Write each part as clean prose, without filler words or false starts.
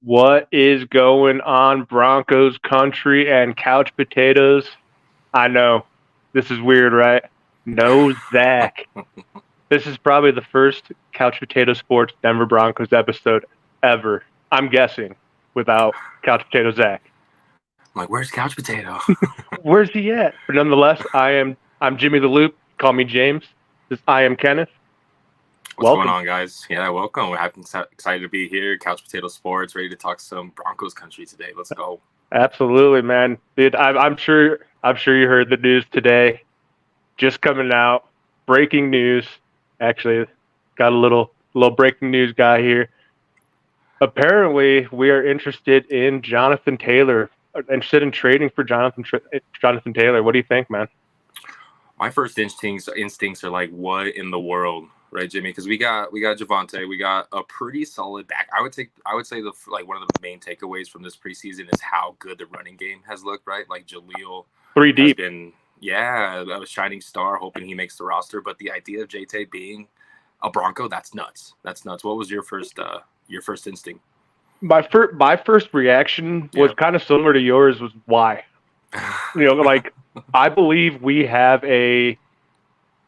What is going on, Broncos country and couch potatoes? I know this is weird, right? No, Zach. This is probably the first Couch Potato Sports Denver Broncos episode ever. I'm guessing without Couch Potato Zach. I'm like, where's Couch Potato? Where's he at? But nonetheless, I'm Jimmy the Loop. Call me James. I am Kenneth. What's going Welcome. on, guys? Yeah, welcome. We're excited to be here. Couch Potato Sports, ready to talk some Broncos country today. Let's go. Absolutely, man. Dude, I'm sure you heard the news today. Just coming out. Breaking news. Actually, got a little breaking news guy here. Apparently, we are interested in Jonathan Taylor. Interested in trading for Jonathan Taylor. What do you think, man? My first instincts are like, what in the world, right, Jimmy? Because we got Javonte, we got a pretty solid back. I would say the like one of the main takeaways from this preseason is how good the running game has looked, right? Like Jaleel Three has deep. been, yeah, a shining star, hoping he makes the roster. But the idea of JT being a Bronco, that's nuts. That's nuts. What was your first instinct? My first reaction was Yeah. kind of similar to yours. Was why? Like I believe we have a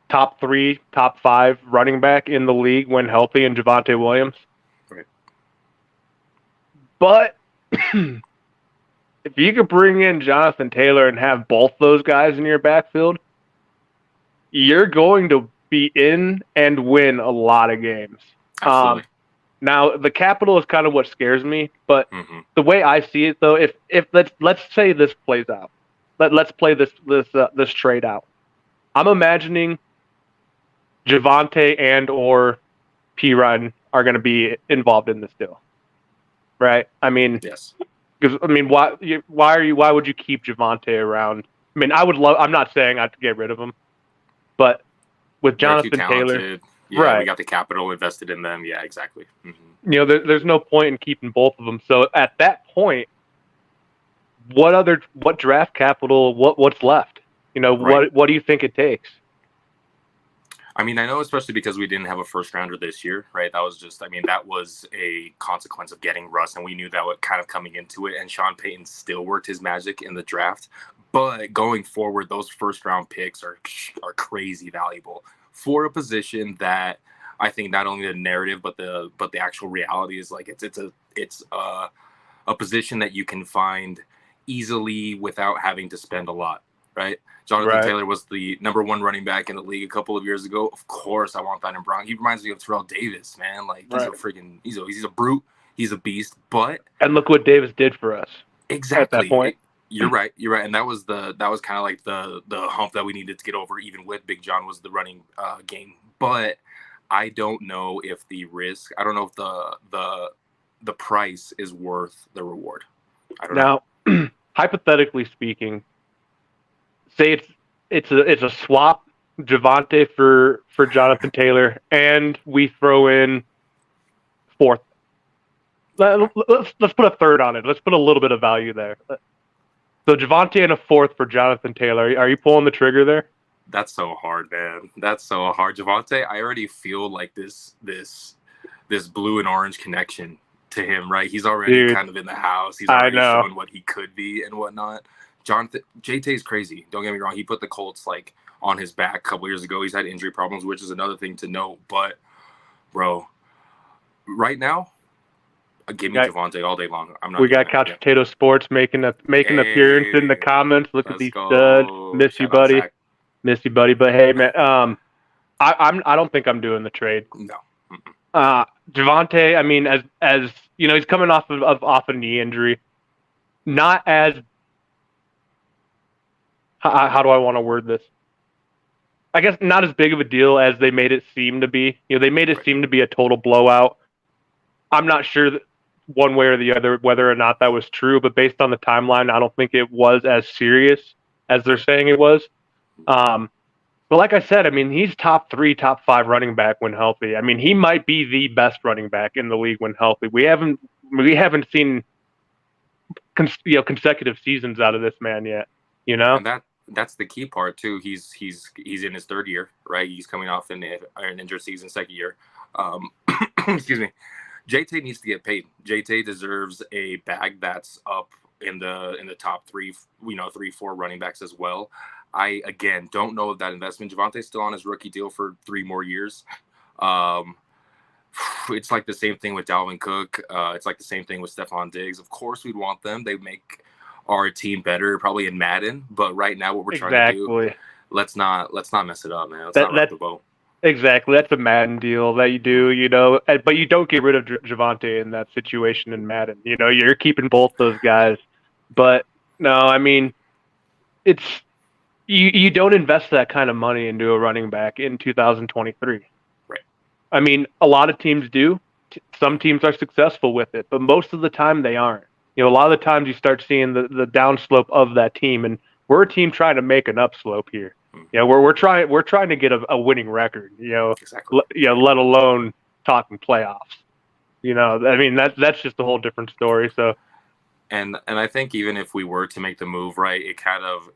top three, top five running back in the league when healthy in Javonte Williams. Right. But if you could bring in Jonathan Taylor and have both those guys in your backfield, you're going to be in and win a lot of games. Absolutely. Now the capital is kind of what scares me, but Mm-hmm. the way I see it though, if let's say this plays out, let's play this trade out. I'm imagining Javonte and or P Run are going to be involved in this deal, right? I mean, Yes. because why would you keep Javonte around? I mean, I would love. I'm not saying I'd get rid of him, but with They're too Jonathan Taylor, talented. Yeah, we right? got the capital invested in them. Yeah, exactly. Mm-hmm. There's no point in keeping both of them. So at that point, what draft capital? What's left? Right. What do you think it takes? I mean, I know, especially because we didn't have a first rounder this year, right? That was just, I mean, that was a consequence of getting Russ, and we knew that was kind of coming into it. And Sean Payton still worked his magic in the draft, but going forward, those first round picks are crazy valuable for a position that I think not only the narrative but the actual reality is like it's a position that you can find easily without having to spend a lot, right? Jonathan Right, Taylor was the number one running back in the league a couple of years ago. Of course, I want that in Brown. He reminds me of Terrell Davis, man. Like he's a right. freaking he's a brute. He's a beast. But And look what Davis did for us at that exactly, point. you're right. You're right. And that was kind of like the hump that we needed to get over. Even with Big John was the running game. But I don't know if the risk. I don't know if the price is worth the reward. I don't know. Now, hypothetically speaking, say it's a swap Javante for Jonathan Taylor, and we throw in fourth. Let's put a third on it. Let's put a little bit of value there. So Javante and a fourth for Jonathan Taylor. Are you pulling the trigger there? That's so hard, man. That's so hard. Javante, I already feel like this blue and orange connection to him, right? He's already Dude, kind of in the house. He's I already know. shown what he could be and whatnot. Jonathan JT is crazy. Don't get me wrong. He put the Colts like on his back a couple years ago. He's had injury problems, which is another thing to note. But bro, right now, give me Got, Javante all day long. I'm not we doing got it. Couch Yeah. Potato Sports making an appearance in the Hey, comments. Look at let's these studs. go. Miss you, Shout out buddy. Zach. Miss you, buddy. But hey, man, I don't think I'm doing the trade. No. Mm-mm. Javante, I mean, as you know, he's coming off a knee injury. Not as how do I want to word this? I guess not as big of a deal as they made it seem to be. They made it Right. seem to be a total blowout. I'm not sure that one way or the other whether or not that was true, but based on the timeline, I don't think it was as serious as they're saying it was. But like I said, I mean, he's top three, top five running back when healthy. I mean, he might be the best running back in the league when healthy. We haven't seen consecutive seasons out of this man yet. You know, And that's the key part too. He's in his third year, right? He's coming off an injured season, second year. Excuse me. JT needs to get paid. JT deserves a bag that's up in the top three, 3-4 running backs as well. I again don't know if that investment. Javonte's still on his rookie deal for 3 more years. It's like the same thing with Dalvin Cook. It's like the same thing with Stephon Diggs. Of course, we'd want them. They make our team better, probably in Madden. But right now, what we're trying to do, let's not mess it up, man. Let's not rock the boat. Exactly. That's a Madden deal that you do, but you don't get rid of Javonte in that situation in Madden. You're keeping both those guys. But no, I mean, it's you don't invest that kind of money into a running back in 2023. Right. I mean, a lot of teams do. Some teams are successful with it, but most of the time they aren't. A lot of the times you start seeing the downslope of that team, and we're a team trying to make an upslope here. We're trying to get a winning record. Exactly. Let alone talking playoffs. I mean that's just a whole different story. So, and I think even if we were to make the move, right, it kind of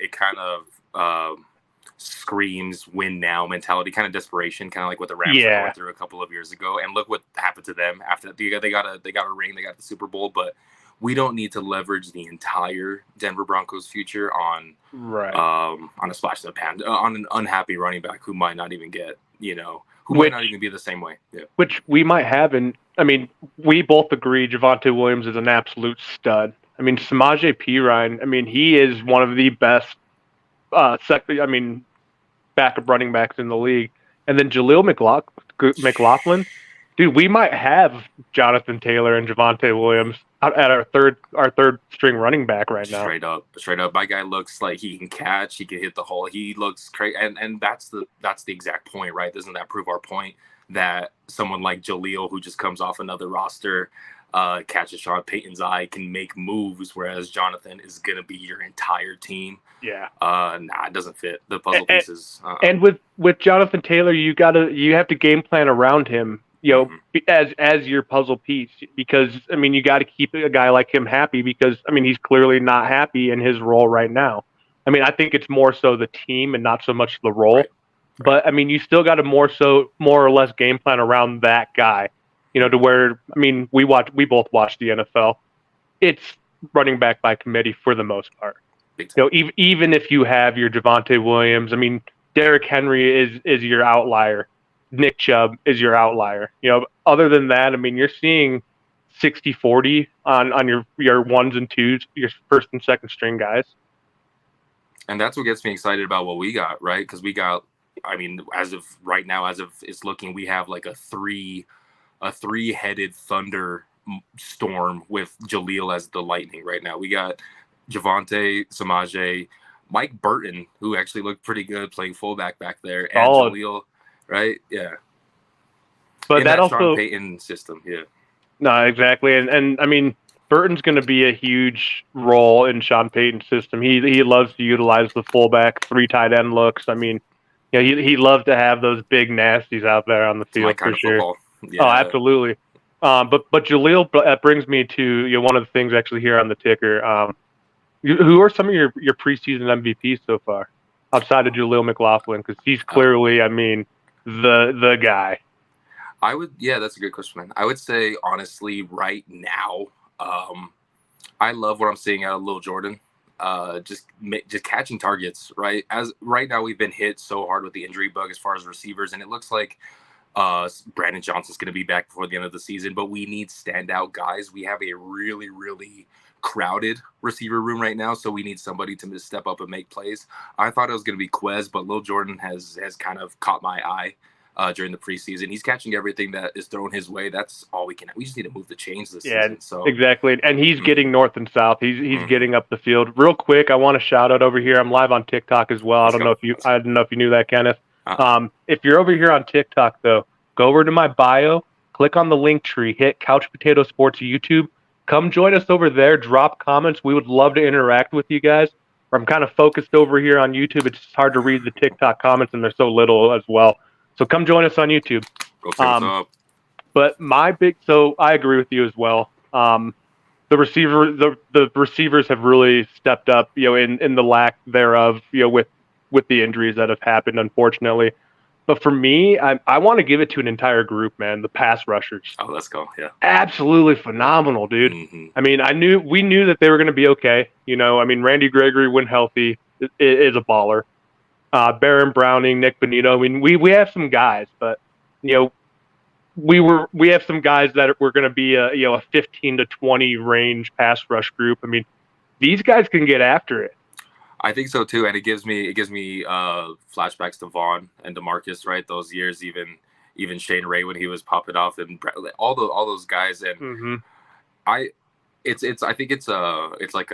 screams win now mentality, kind of desperation, kind of like what the Rams went through a couple of years ago. And look what happened to them after that. They got a ring, they got the Super Bowl, but we don't need to leverage the entire Denver Broncos future on a splash in the pan, on an unhappy running back who might not even get, might not even be the same way. Yeah. Which we might have. And I mean, we both agree Javonte Williams is an absolute stud. I mean, Samaje Perine, I mean, he is one of the best backup running backs in the league. And then Jaleel McLaughlin, dude, we might have Jonathan Taylor and Javonte Williams at our third string running back right now. Straight up. My guy looks like he can catch, he can hit the hole. He looks crazy, and that's the exact point, right? Doesn't that prove our point that someone like Jaleel, who just comes off another roster, catches Sean Payton's eye, can make moves, whereas Jonathan is gonna be your entire team. Yeah. It doesn't fit the puzzle pieces. And with Jonathan Taylor, you have to game plan around him. As your puzzle piece, because I mean you got to keep a guy like him happy, because I mean he's clearly not happy in his role right now. I mean I think it's more so the team and not so much the role. Right. But I mean you still got to more or less game plan around that guy, to where I mean we both watch the NFL. It's running back by committee for the most part. Even if you have your Javonte Williams, I mean Derrick Henry is your outlier. Nick Chubb is your outlier. Other than that, I mean, you're seeing 60-40 on your ones and twos, your first and second string guys. And that's what gets me excited about what we got, right? Because we got, I mean, as of right now, as of it's looking, we have like a three-headed thunder storm with Jaleel as the lightning right now. We got Javonte, Samaje, Mike Burton, who actually looked pretty good playing fullback back there, and Jaleel. Right? Yeah. But that also Sean Payton system, yeah. No, exactly. And I mean Burton's going to be a huge role in Sean Payton's system. He loves to utilize the fullback 3 tight end looks. I mean, he loves to have those big nasties out there on the field for sure. Yeah. Oh, absolutely. But Jaleel, that brings me to one of the things actually here on the ticker. Who are some of your preseason MVPs so far outside of Jaleel McLaughlin? Because he's clearly, I mean, the guy. That's a good question, man. I would say honestly right now, I love what I'm seeing out of Lil Jordan. Just catching targets, right? As right now we've been hit so hard with the injury bug as far as receivers, and it looks like Brandon Johnson's going to be back before the end of the season, but we need standout guys. We have a really, really crowded receiver room right now, so we need somebody to step up and make plays. I thought it was going to be Quez, but Lil Jordan has kind of caught my eye during the preseason. He's catching everything that is thrown his way. That's all we just need to move the chains this season. So exactly, and he's getting north and south. He's getting up the field. Real quick, I want to shout out over here. I'm live on TikTok as well. I don't know if you knew that, Kenneth. If you're over here on TikTok though, go over to my bio, click on the link tree, hit Couch Potato Sports YouTube. Come join us over there. Drop comments. We would love to interact with you guys. I'm kind of focused over here on YouTube. It's hard to read the TikTok comments, and there's so little as well. So come join us on YouTube. Go see what's up. But so I agree with you as well. The receivers have really stepped up, in the lack thereof, with the injuries that have happened, unfortunately. But for me, I want to give it to an entire group, man. The pass rushers. Oh, let's go. Yeah. Absolutely phenomenal, dude. Mm-hmm. I mean, we knew that they were going to be okay. I mean, Randy Gregory, when healthy, is a baller. Baron Browning, Nick Bonito. I mean, we have some guys, but we have some guys that were going to be a 15 to 20 range pass rush group. I mean, these guys can get after it. I think so too, and it gives me flashbacks to Vaughn and DeMarcus, right? Those years, even Shane Ray when he was popping off, and all those guys. And I think it's like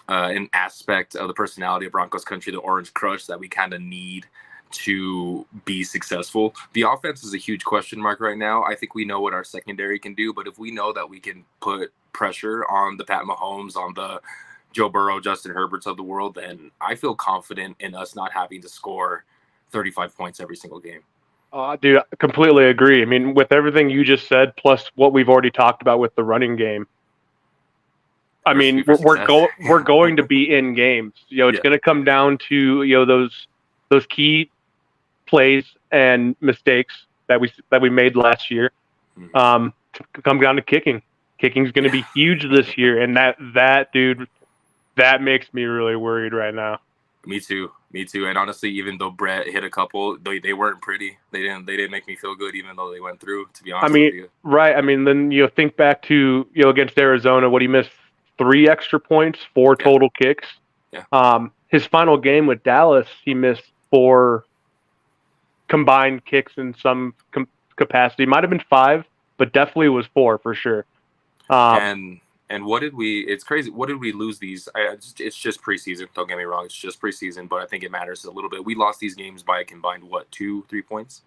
an aspect of the personality of Broncos country, the Orange Crush, that we kind of need to be successful. The offense is a huge question mark right now. I think we know what our secondary can do, but if we know that we can put pressure on the Pat Mahomes, on the Joe Burrow, Justin Herberts of the world, then I feel confident in us not having to score 35 points every single game. Dude, I completely agree. I mean, with everything you just said, plus what we've already talked about with the running game, I mean, we're going to be in games. It's going to come down to those key plays and mistakes that we made last year. Come down to kicking. Kicking's going to be huge this year, and that dude. That makes me really worried right now. Me too. And honestly, even though Brett hit a couple, they weren't pretty. They didn't make me feel good, even though they went through. To be honest with you. Right. I mean, then think back to against Arizona, what he missed 3 extra points, 4 total kicks. Yeah. His final game with Dallas, he missed 4 combined kicks in some capacity. Might have been 5, but definitely was 4 for sure. And what did we? It's crazy. What did we lose these? It's just preseason. Don't get me wrong. It's just preseason, but I think it matters a little bit. We lost these games by a combined 2-3 points.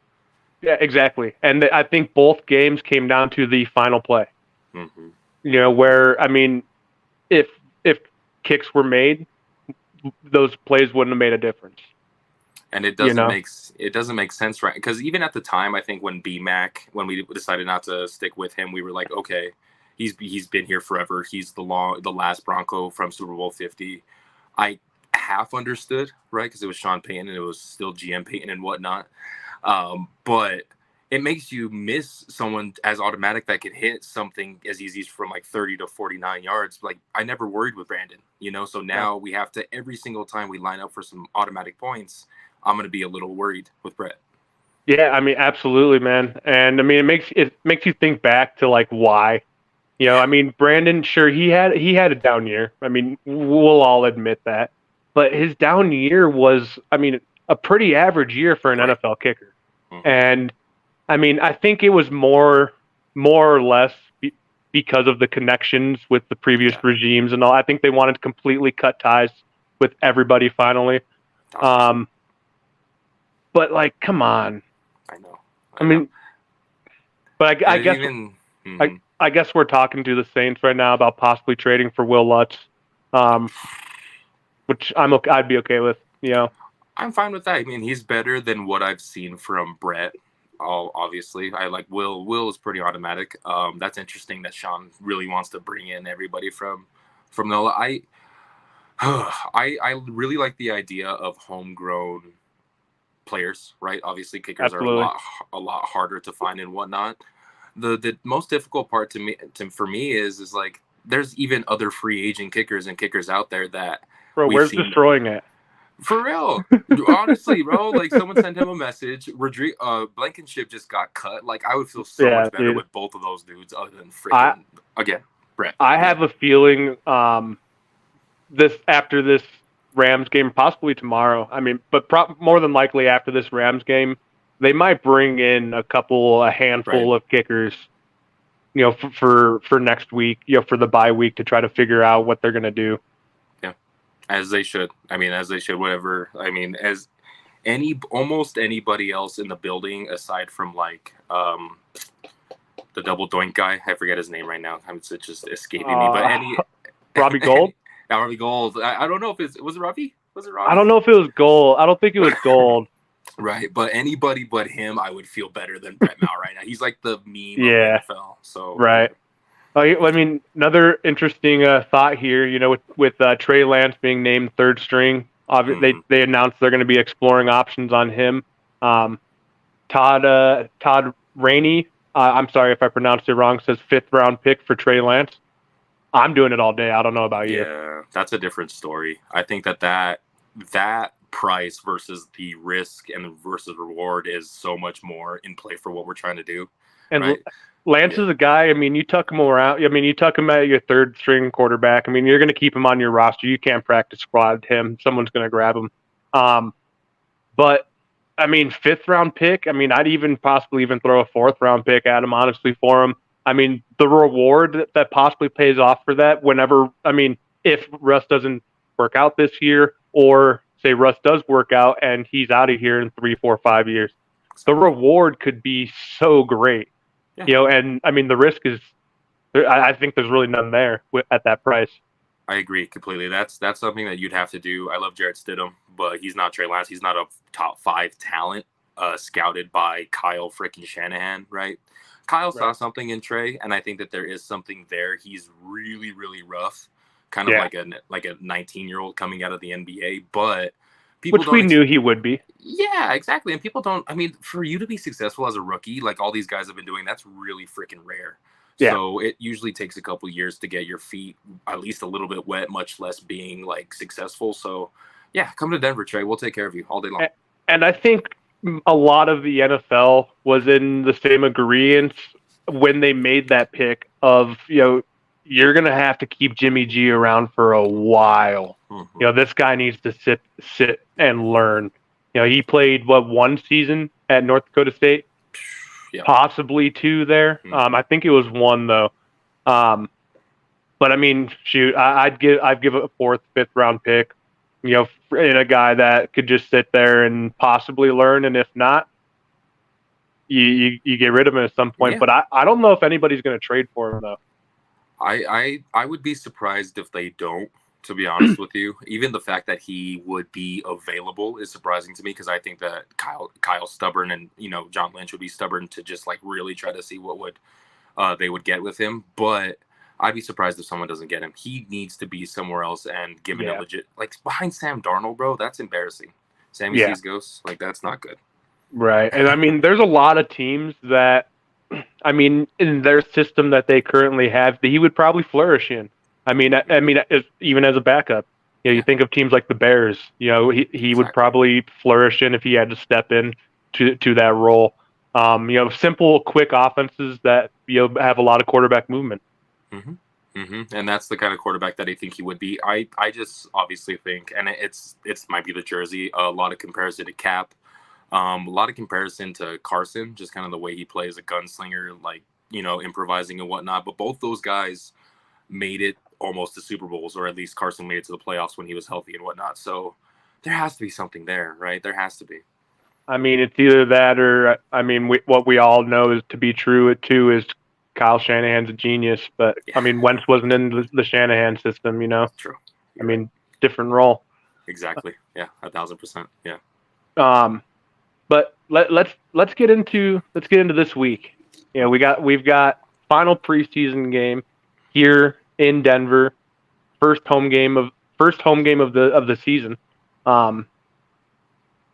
Yeah, exactly. And I think both games came down to the final play. Mm-hmm. Where I mean, if kicks were made, those plays wouldn't have made a difference. And it doesn't make sense, right? Because even at the time, I think when we decided not to stick with him, we were like, okay. He's been here forever. He's the last Bronco from Super Bowl 50. I half understood, right? Because it was Sean Payton and it was still GM Payton and whatnot. But it makes you miss someone as automatic that could hit something as easy from like 30 to 49 yards. Like I never worried with Brandon, So now we have to, every single time we line up for some automatic points, I'm going to be a little worried with Brett. Yeah, I mean, absolutely, man. And I mean, it makes you think back to like why. I mean, Brandon, sure, he had a down year. I mean, we'll all admit that. But his down year was, I mean, a pretty average year for an NFL kicker. Mm-hmm. And, I mean, I think it was more or less because of the connections with the previous regimes and all. I think they wanted to completely cut ties with everybody finally. But, like, come on. I know. I mean, but I guess... I guess we're talking to the Saints right now about possibly trading for Will Lutz, which I'd be okay with. I'm fine with that. I mean, he's better than what I've seen from Brett. Obviously, I like Will. Will is pretty automatic. That's interesting that Sean really wants to bring in everybody from NOLA. I really like the idea of homegrown players. Right? Obviously, kickers Absolutely. are a lot harder to find and whatnot. The most difficult part for me is like there's even other free agent kickers and kickers out there that where's destroying it for real. Honestly, bro, like someone sent him a message. Blankenship just got cut. Like I would feel so much better with both of those dudes other than freaking Brett. I have a feeling after this Rams game, possibly tomorrow. I mean, but more than likely after this Rams game, they might bring in a handful of kickers, for next week, for the bye week to try to figure out what they're going to do. Yeah, as they should. I mean, whatever. I mean, as almost anybody else in the building, aside from like the double doink guy. I forget his name right now. It's just escaping me. But Robbie Gold? Robbie Gold. I don't know if was it Robbie? Was it Robbie? I don't know if it was Gold. I don't think it was Gold. Right, but anybody but him, I would feel better than Brett Mao right now. He's like the meme of the NFL. So right. I mean, another interesting thought here. With Trey Lance being named third string, obviously they announced they're going to be exploring options on him. Todd Rainey, I'm sorry if I pronounced it wrong, says 5th-round pick for Trey Lance. I'm doing it all day. I don't know about you. Yeah, that's a different story. I think that price versus the risk and versus reward is so much more in play for what we're trying to do. And right? Lance is a guy, I mean, you tuck him around. I mean, you tuck him at your 3rd-string quarterback. I mean, you're going to keep him on your roster. You can't practice squad him. Someone's going to grab him. But, I mean, 5th-round pick, I mean, I'd even possibly even throw a 4th-round pick at him, honestly, for him. I mean, the reward that possibly pays off for that whenever, I mean, if Russ doesn't work out this year, or say Russ does work out and he's out of here in 3, 4, 5 years, the reward could be so great. Yeah. And I mean, the risk is, I think there's really none there at that price. I agree completely. That's something that you'd have to do. I love Jarrett Stidham, but he's not Trey Lance. He's not a top 5 talent scouted by Kyle freaking Shanahan, right? Kyle saw something in Trey, and I think that there is something there. He's really, really rough, kind of like a 19-year-old coming out of the NBA, but which we knew he would be. Yeah, exactly. And people don't. I mean, for you to be successful as a rookie, like all these guys have been doing, that's really freaking rare. Yeah. So it usually takes a couple years to get your feet at least a little bit wet, much less being like successful. So yeah, come to Denver, Trey. We'll take care of you all day long. And I think a lot of the NFL was in the same agreement when they made that pick of, you're going to have to keep Jimmy G around for a while. Mm-hmm. This guy needs to sit and learn. He played, 1 season at North Dakota State? Yeah. Possibly 2 there. Mm-hmm. I think it was 1, though. But, I mean, shoot, I'd give a 4th, 5th-round pick, in a guy that could just sit there and possibly learn, and if not, you get rid of him at some point. Yeah. But I don't know if anybody's going to trade for him, though. I would be surprised if they don't, to be honest with you. Even the fact that he would be available is surprising to me, because I think that Kyle's stubborn, and John Lynch would be stubborn to just like really try to see what they would get with him. But I'd be surprised if someone doesn't get him. He needs to be somewhere else and given a legit, like behind Sam Darnold, bro. That's embarrassing. Sammy sees ghosts. Like, that's not good. Right. And I mean, there's a lot of teams that, I mean, in their system that they currently have, that he would probably flourish in. I mean, even as a backup, you think of teams like the Bears. He would probably flourish in if he had to step in to that role. Simple, quick offenses that have a lot of quarterback movement. Mm-hmm. Mm-hmm. And that's the kind of quarterback that I think he would be. I just obviously think, and it's might be the jersey, a lot of comparison to Cap, a lot of comparison to Carson, just kind of the way he plays a gunslinger, like, improvising and whatnot. But both those guys made it almost to Super Bowls, or at least Carson made it to the playoffs when he was healthy and whatnot. So there has to be something there, right? There has to be. I mean, it's either that or, I mean, what we all know is to be true, too, is Kyle Shanahan's a genius. But, I mean, Wentz wasn't in the Shanahan system, True. I mean, different role. Exactly. Yeah, 1,000%. Yeah. But let's get into this week. We've got final preseason game here in Denver, first home game of the season.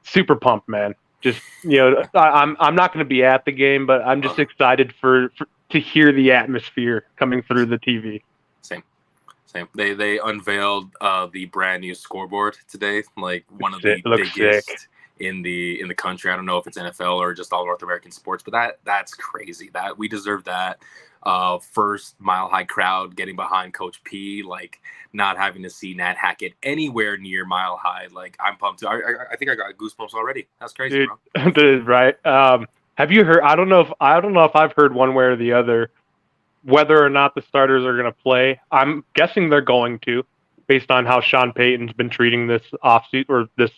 Super pumped, man. Just I'm not going to be at the game, but I'm just excited to hear the atmosphere coming through the TV. Same. They unveiled the brand new scoreboard today, like one of the biggest in the country. I don't know if it's NFL or just all North American sports, but that's crazy. That we deserve that. First Mile High crowd getting behind Coach P, like not having to see Nat Hackett anywhere near Mile High. Like, I'm pumped. I think I got goosebumps already. That's crazy, dude, bro. Right. Have you heard? I don't know if I've heard one way or the other whether or not the starters are going to play. I'm guessing they're going to, based on how Sean Payton's been treating this offseason or this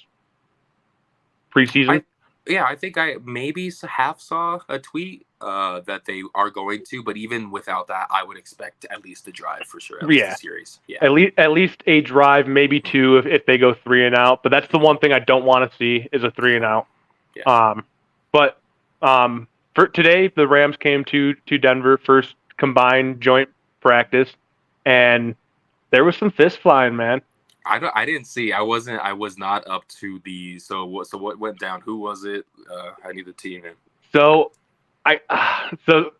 preseason. I think I maybe half saw a tweet that they are going to, but even without that, I would expect at least a drive for sure. At least a series. Yeah. At least a drive, maybe 2 if they go 3 and out. But that's the one thing I don't want to see is a 3 and out. Yeah. But for today, the Rams came to Denver, first combined joint practice, and there was some fist flying, man. I didn't see. I was not up to the. So what went down? Who was it? I need the team in. So so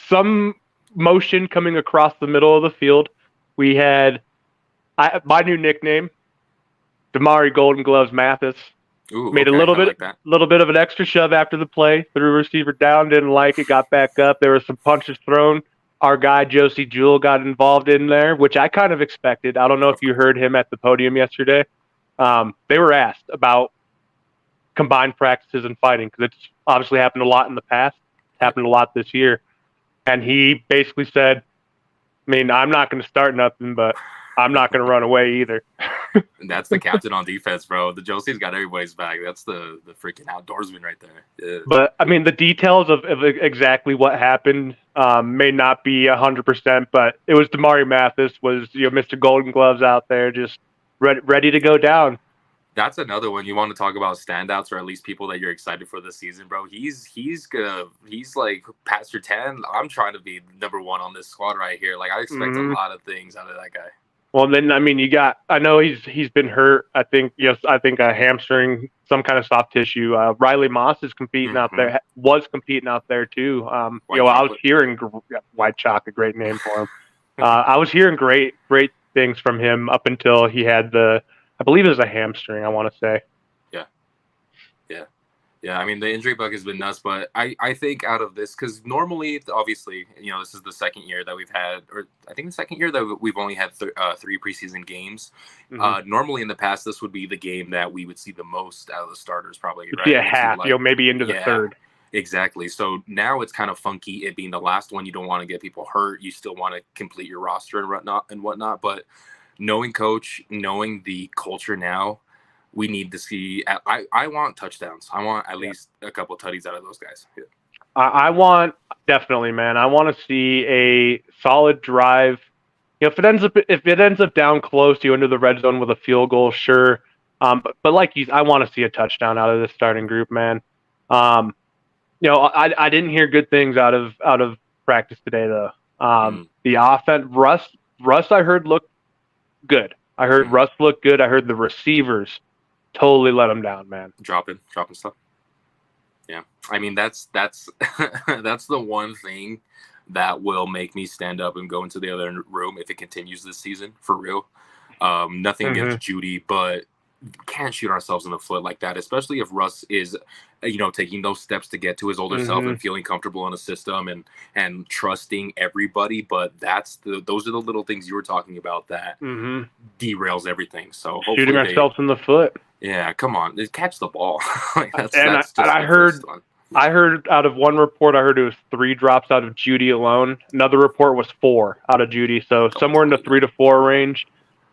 some motion coming across the middle of the field. We had my new nickname, Damari Golden Gloves Mathis. Ooh, Made a okay, little I bit, like that. little bit of an extra shove after the play. Threw a receiver down, didn't like it, got back up. There were some punches thrown. Our guy Josie Jewell got involved in there, which I kind of expected. I don't know if you heard him at the podium yesterday. They were asked about combined practices and fighting because it's obviously happened a lot in the past. It's happened a lot this year, and he basically said, "I mean, I'm not going to start nothing, but I'm not going to run away either." That's the captain on defense, bro. The Josie's got everybody's back. That's the freaking outdoorsman right there. Yeah. But I mean, the details of exactly what happened may not be 100%, but it was Damari Mathis was Mr. Golden Gloves out there just ready to go down. That's another one. You want to talk about standouts, or at least people that you're excited for this season, bro. He's like Pastor 10. I'm trying to be number one on this squad right here. Like I expect a lot of things out of that guy. Well, then I mean, I know he's been hurt. I think a hamstring, some kind of soft tissue. Riley Moss is competing out there. Was competing out there too. I was hearing White Chalk, a great name for him. I was hearing great things from him up until he had I believe it was a hamstring, I want to say. Yeah. I mean, the injury bug has been nuts, but I think out of this, because normally, obviously, this is the second year that we've had, or I think the second year that we've only had 3 preseason games. Normally in the past, this would be the game that we would see the most out of the starters, probably. Right? Yeah, half, maybe into the third. Exactly. So now it's kind of funky. It being the last one, you don't want to get people hurt. You still want to complete your roster and whatnot. But knowing coach, knowing the culture now, we need to see. I want touchdowns. I want at least a couple tutties out of those guys. Yeah. I want definitely, man. I want to see a solid drive. If it ends up down close, you into the red zone with a field goal, sure. But like I want to see a touchdown out of this starting group, man. I didn't hear good things out of practice today, though. The offense, Russ, I heard looked good. I heard Russ looked good. I heard the receivers totally let him down, man. Dropping stuff. Yeah, I mean that's that's the one thing that will make me stand up and go into the other room if it continues this season, for real. Nothing against Judy, but can't shoot ourselves in the foot like that, especially if Russ is, taking those steps to get to his older self and feeling comfortable in a system and trusting everybody. But those are the little things you were talking about that derails everything. So hopefully shooting ourselves in the foot. Yeah, come on, just catch the ball. I heard out of one report, I heard it was 3 drops out of Judy alone. Another report was 4 out of Judy, so somewhere in the 3 to 4 range.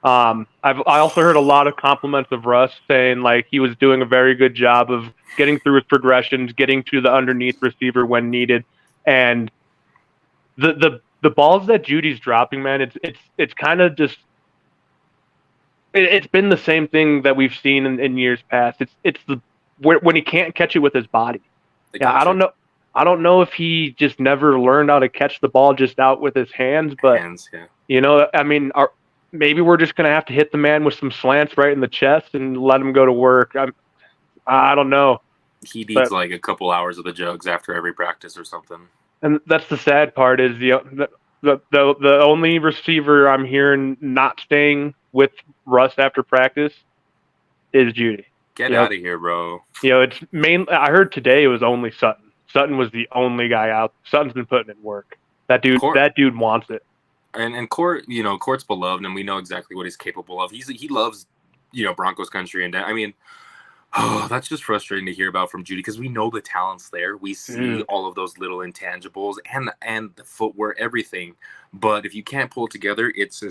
I also heard a lot of compliments of Russ, saying like he was doing a very good job of getting through his progressions, getting to the underneath receiver when needed, and the balls that Judy's dropping, man, it's kind of just. It's been the same thing that we've seen in years past. It's when he can't catch it with his body. I don't know if he just never learned how to catch the ball just out with his hands, but I mean, maybe we're just gonna have to hit the man with some slants right in the chest and let him go to work. I don't know. He needs like a couple hours of the jugs after every practice or something. And that's the sad part is the only receiver I'm hearing not staying with Russ after practice is Judy. Get out of here, bro. It's I heard today it was only Sutton. Sutton was the only guy out. Sutton's been putting in work. That dude wants it. And Court, Court's beloved, and we know exactly what he's capable of. He loves, Broncos country, and I mean, that's just frustrating to hear about from Judy because we know the talent's there. We see all of those little intangibles and the footwork, everything. But if you can't pull it together, it's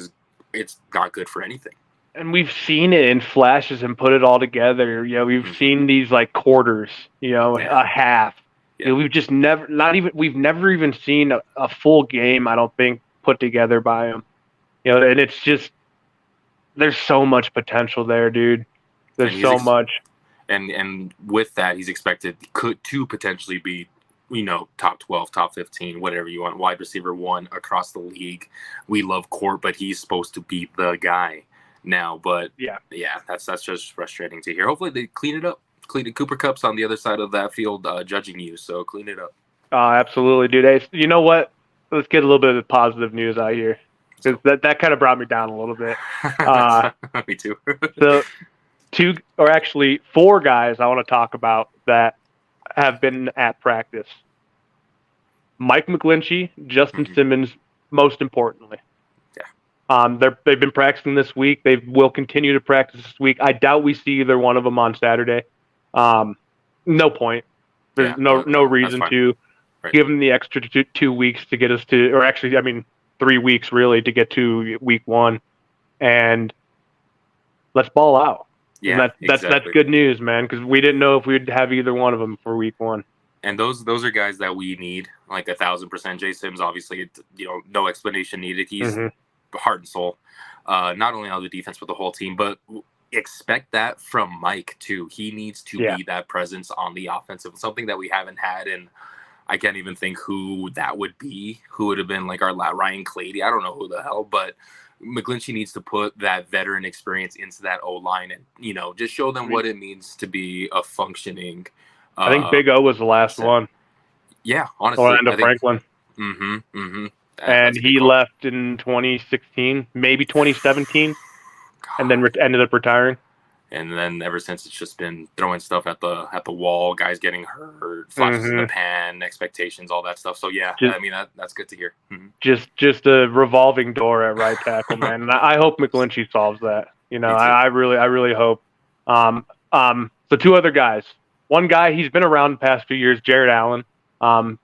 not good for anything. And we've seen it in flashes and put it all together. We've seen these like quarters, a half. Yeah. We've just we've never even seen a full game, I don't think, put together by him. And it's just there's so much potential there, dude. There's so much. And with that, he's expected to potentially be top 12, top 15, whatever you want, wide receiver 1 across the league. We love Court, but he's supposed to be the guy now. But yeah, that's just frustrating to hear. Hopefully they clean it up. Cooper Kupp's on the other side of that field judging you, so clean it up. Absolutely, dude. Hey, you know what? Let's get a little bit of positive news out here, because that kind of brought me down a little bit. Me too. So 4 guys I want to talk about that have been at practice. Mike McGlinchey, Justin Simmons, most importantly. Yeah. They've been practicing this week. They will continue to practice this week. I doubt we see either one of them on Saturday. No point. There's no reason to give them the extra 2 weeks to get us to, or actually, 3 weeks really to get to week 1, and let's ball out. Yeah, that's good news, man, because we didn't know if we'd have either one of them for week 1. And those are guys that we need, like 1,000%. Jay Sims, obviously, no explanation needed. He's heart and soul, not only on the defense but the whole team. But expect that from Mike too. He needs to be that presence on the offensive, something that we haven't had. And I can't even think who that would be. Who would have been like our Ryan Clady? I don't know who the hell, but McGlinchey needs to put that veteran experience into that O-line and just show them what it means to be a functioning. I think Big O was the last one. Yeah, honestly. Orlando Franklin. And he left in 2016, maybe 2017, and then ended up retiring. And then ever since, it's just been throwing stuff at the wall, guys getting hurt, flashes in the pan, expectations, all that stuff. So yeah, that's good to hear. Just a revolving door at right tackle, man. And I hope McGlinchey solves that. I really hope. So 2 other guys. One guy, he's been around the past few years, Jared Allen.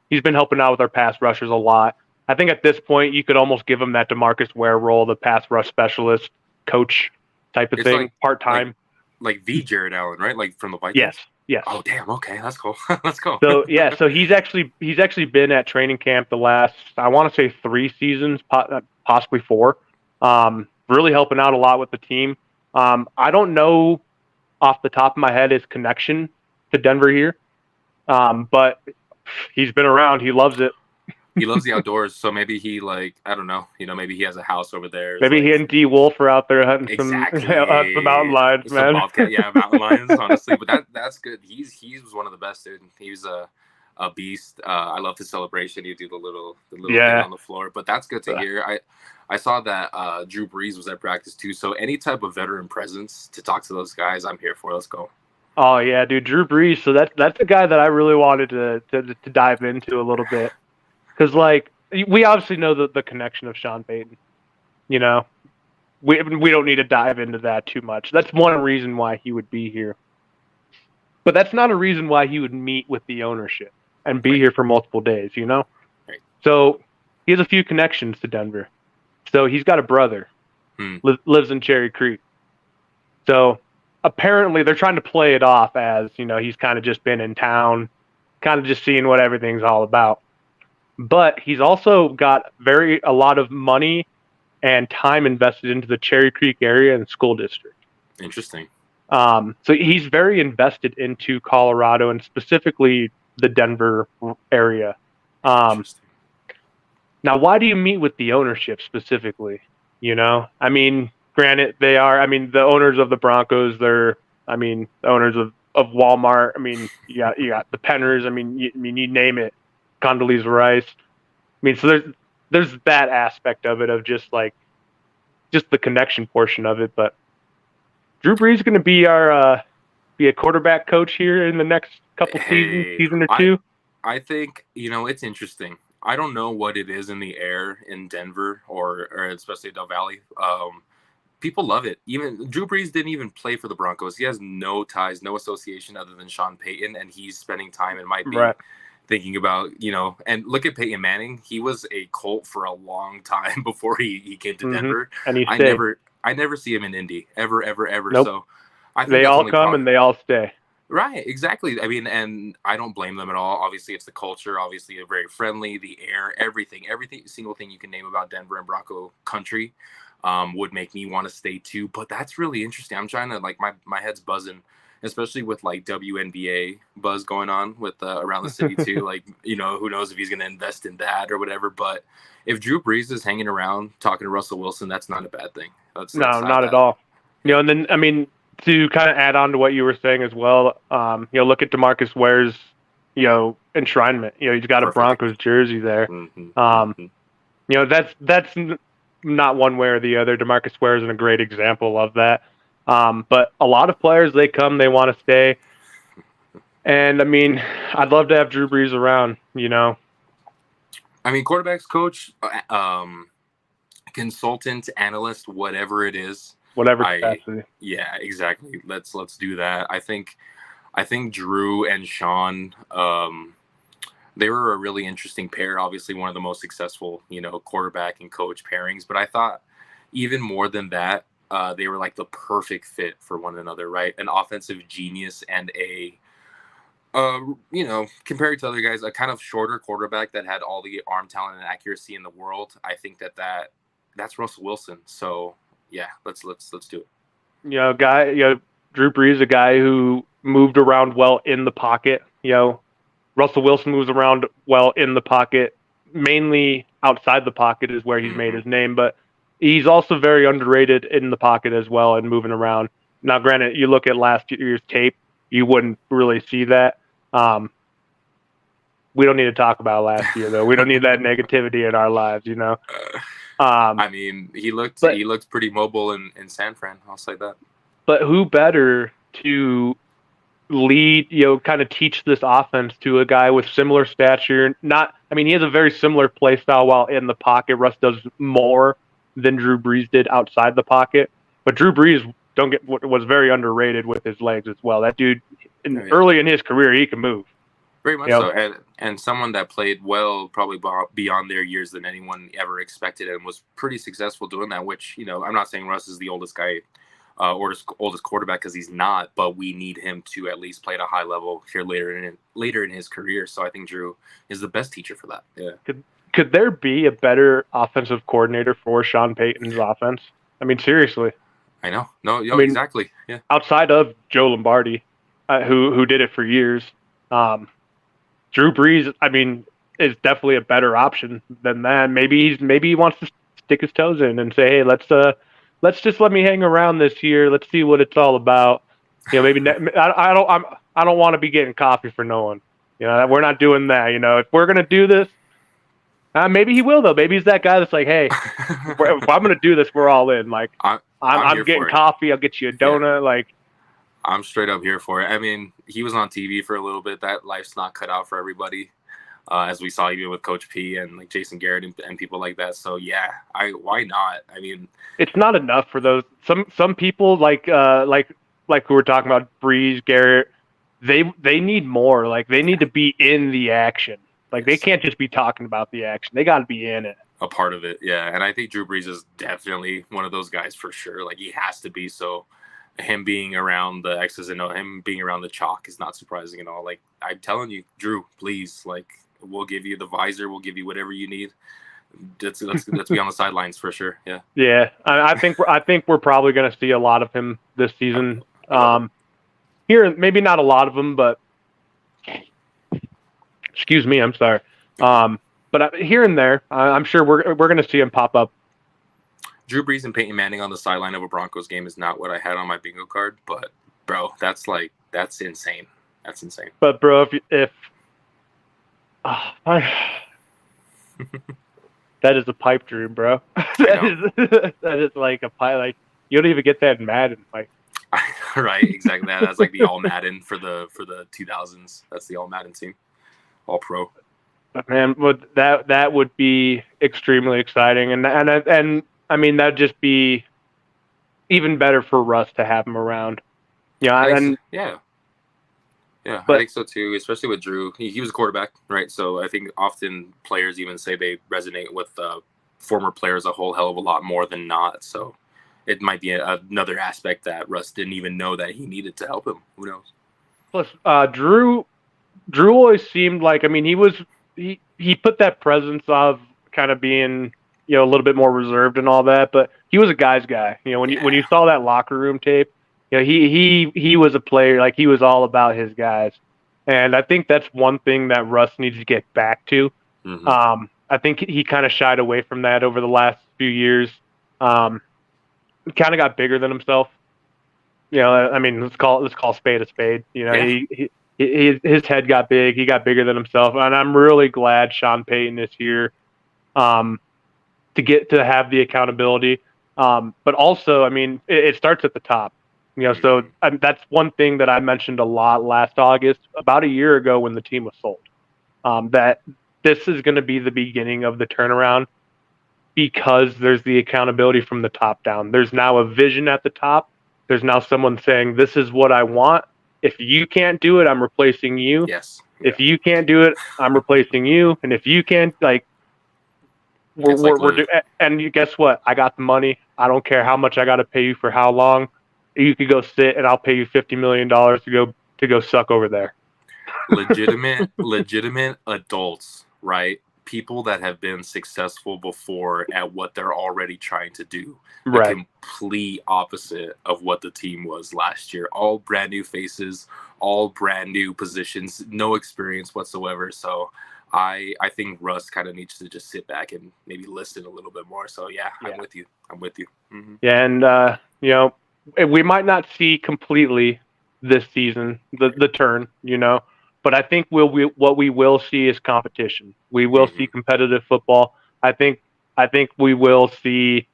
He's been helping out with our pass rushers a lot. I think at this point, you could almost give him that DeMarcus Ware role, the pass rush specialist, coach type of thing, part-time. Like the Jared Allen, right? Like from the Vikings? Yes. Oh, damn. Okay, that's cool. Let's go. So he's actually been at training camp the last, I want to say 3 seasons, possibly 4. Really helping out a lot with the team. I don't know off the top of my head his connection to Denver here, but he's been around. He loves it. He loves the outdoors, so maybe he I don't know, maybe he has a house over there. Maybe he and D Wolf are out there hunting some mountain lions, man. Bobcat, mountain lions, honestly. But that's good. He was one of the best, dude. He was a beast. I loved his celebration. He'd do the little thing on the floor. But that's good to hear. I saw that Drew Brees was at practice too. So any type of veteran presence to talk to those guys, I'm here for. Let's go. Oh yeah, dude, Drew Brees. So that's the guy that I really wanted to dive into a little bit, because we obviously know the connection of Sean Payton. We don't need to dive into that too much. That's one reason why he would be here, but that's not a reason why he would meet with the ownership and be here for multiple days. Right. So he has a few connections to Denver. So he's got a brother, lives in Cherry Creek. So apparently they're trying to play it off as, he's kind of just been in town, kind of just seeing what everything's all about. But he's also got a lot of money and time invested into the Cherry Creek area and school district. Interesting. So he's very invested into Colorado and specifically the Denver area. Now, why do you meet with the ownership specifically? Granted, they are. The owners of the Broncos. They're. The owners of Walmart. You got the Penners. You name it. Condoleezza Rice. So there's that aspect of it of just the connection portion of it. But Drew Brees is going to be a quarterback coach here in the next couple season or 2. I think it's interesting. I don't know what it is in the air in Denver or especially Del Valley. People love it. Even Drew Brees didn't even play for the Broncos. He has no ties, no association other than Sean Payton, and he's spending time and might be thinking about, and look at Peyton Manning. He was a Colt for a long time before he came to Denver. And I never see him in Indy ever. Nope. So I think they all come and they all stay. Right, exactly. And I don't blame them at all. Obviously, it's the culture. Obviously, they're very friendly. The air, every single thing you can name about Denver and Bronco country would make me want to stay too. But that's really interesting. I'm trying to my head's buzzing especially with like WNBA buzz going on with around the city too. Like, who knows if he's going to invest in that or whatever. But if Drew Brees is hanging around talking to Russell Wilson, that's not a bad thing. Let's No, have not at that. all. Yeah. And then I mean, to kind of add on to what you were saying as well, look at DeMarcus Ware's, enshrinement. He's got a Perfect. Broncos jersey there. Mm-hmm. That's not one way or the other. DeMarcus Ware is a great example of that. But a lot of players, they come, they want to stay. And I mean, I'd love to have Drew Brees around, I mean, quarterbacks coach, consultant, analyst, whatever it is. Whatever capacity. Yeah, exactly. Let's do that. I think Drew and Sean, they were a really interesting pair. Obviously, one of the most successful, quarterback and coach pairings. But I thought even more than that, they were like the perfect fit for one another, right? An offensive genius and a, compared to other guys, a kind of shorter quarterback that had all the arm talent and accuracy in the world. I think that's Russell Wilson. So yeah, let's do it. Drew Brees, a guy who moved around well in the pocket. Russell Wilson moves around well in the pocket, mainly outside the pocket is where he's made his name, but he's also very underrated in the pocket as well and moving around. Now, granted, you look at last year's tape, you wouldn't really see that. We don't need to talk about last year, though. We don't need that negativity in our lives, I mean, he looked pretty mobile in San Fran. I'll say that. But who better to lead, kind of teach this offense to a guy with similar stature? He has a very similar play style while in the pocket. Russ does more than Drew Brees did outside the pocket. But Drew Brees was very underrated with his legs as well. That dude, early in his career, he can move. Very much so, and someone that played well, probably beyond their years than anyone ever expected, and was pretty successful doing that. Which I'm not saying Russ is the oldest guy or oldest quarterback, because he's not, but we need him to at least play at a high level here later in his career. So I think Drew is the best teacher for that. Yeah. Could there be a better offensive coordinator for Sean Payton's offense? I mean, seriously. I know. No, exactly. Yeah. Outside of Joe Lombardi, who did it for years. Drew Brees, is definitely a better option than that. Maybe he wants to stick his toes in and say, hey, let's just let me hang around this year. Let's see what it's all about. Maybe I don't want to be getting coffee for no one. We're not doing that. If we're gonna do this, maybe he will though. Maybe he's that guy that's like, hey, if I'm gonna do this, we're all in. Like I'm getting coffee. I'll get you a donut. Yeah. Like. I'm straight up here for it. I mean, he was on TV for a little bit. That life's not cut out for everybody, as we saw even with Coach P and like Jason Garrett and people like that. So yeah, why not? I mean, it's not enough for those. Some people like who we're talking about, Brees, Garrett. They need more. Like they need to be in the action. Like they can't just be talking about the action. They got to be in it. A part of it, yeah. And I think Drew Brees is definitely one of those guys for sure. Like he has to be. So. Him being around the X's and O's, him being around the chalk is not surprising at all. Like I'm telling you, Drew, please, like we'll give you the visor, we'll give you whatever you need. Let's be on the sidelines for sure. Yeah. Yeah, I think we're probably going to see a lot of him this season. Here, maybe not a lot of them, but excuse me, I'm sorry. But here and there, I'm sure we're going to see him pop up. Drew Brees and Peyton Manning on the sideline of a Broncos game is not what I had on my bingo card, but bro, that's insane. That's insane. But bro, if that is a pipe dream, bro. that is like a pipe. Like you don't even get that in Madden, like. Right, exactly. That's like the All Madden for the 2000s. That's the All Madden team, All Pro. But man, that would be extremely exciting, and. I mean, that'd just be even better for Russ to have him around. Yeah. But, I think so too, especially with Drew. He was a quarterback, right? So I think often players even say they resonate with former players a whole hell of a lot more than not. So it might be another aspect that Russ didn't even know that he needed to help him. Who knows? Plus, Drew always seemed like, he put that presence of kind of being, a little bit more reserved and all that, but he was a guy's guy. When you saw that locker room tape, He was a player, like he was all about his guys, and I think that's one thing that Russ needs to get back to. I think he kind of shied away from that over the last few years. Kind of got bigger than himself. I mean, let's call spade a spade. Yeah. His head got big. He got bigger than himself, and I'm really glad Sean Payton is here to get to have the accountability. But also, I mean, it starts at the top. So that's one thing that I mentioned a lot last August, about a year ago when the team was sold. That this is going to be the beginning of the turnaround because there's the accountability from the top down. There's now a vision at the top. There's now someone saying, "This is what I want. If you can't do it, I'm replacing you. Yes. Yeah. If you can't do it, I'm replacing you. And if you can't, and guess what? I got the money. I don't care how much I got to pay you for how long. You could go sit, and I'll pay you $50 million to go suck over there." Legitimate adults, right? People that have been successful before at what they're already trying to do. The complete opposite of what the team was last year. All brand new faces, all brand new positions, no experience whatsoever. So I think Russ kind of needs to just sit back and maybe listen a little bit more. So yeah. I'm with you. Mm-hmm. Yeah, and we might not see completely this season the turn, but I think what we will see is competition. We will see competitive football. I think we will see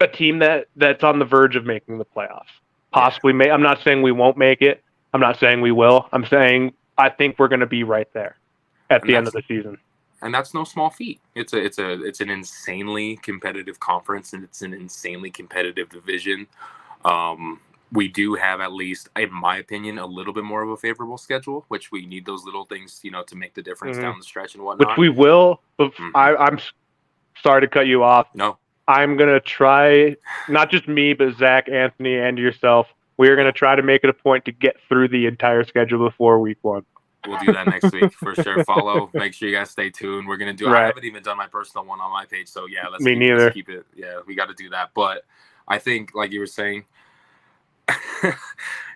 a team that's on the verge of making the playoffs. Possibly, I'm not saying we won't make it. I'm not saying we will. I'm saying I think we're going to be right there at the end of the season. And that's no small feat. It's an insanely competitive conference, and it's an insanely competitive division. We do have, at least in my opinion, a little bit more of a favorable schedule, which we need those little things, to make the difference down the stretch and whatnot. Which we will. But I'm sorry to cut you off. No. I'm going to try, not just me, but Zach, Anthony, and yourself. We are going to try to make it a point to get through the entire schedule before week 1. We'll do that next week for sure. Follow. Make sure you guys stay tuned. We're going to do I haven't even done my personal one on my page. So, yeah, let's keep it. Yeah, we got to do that. But I think, like you were saying,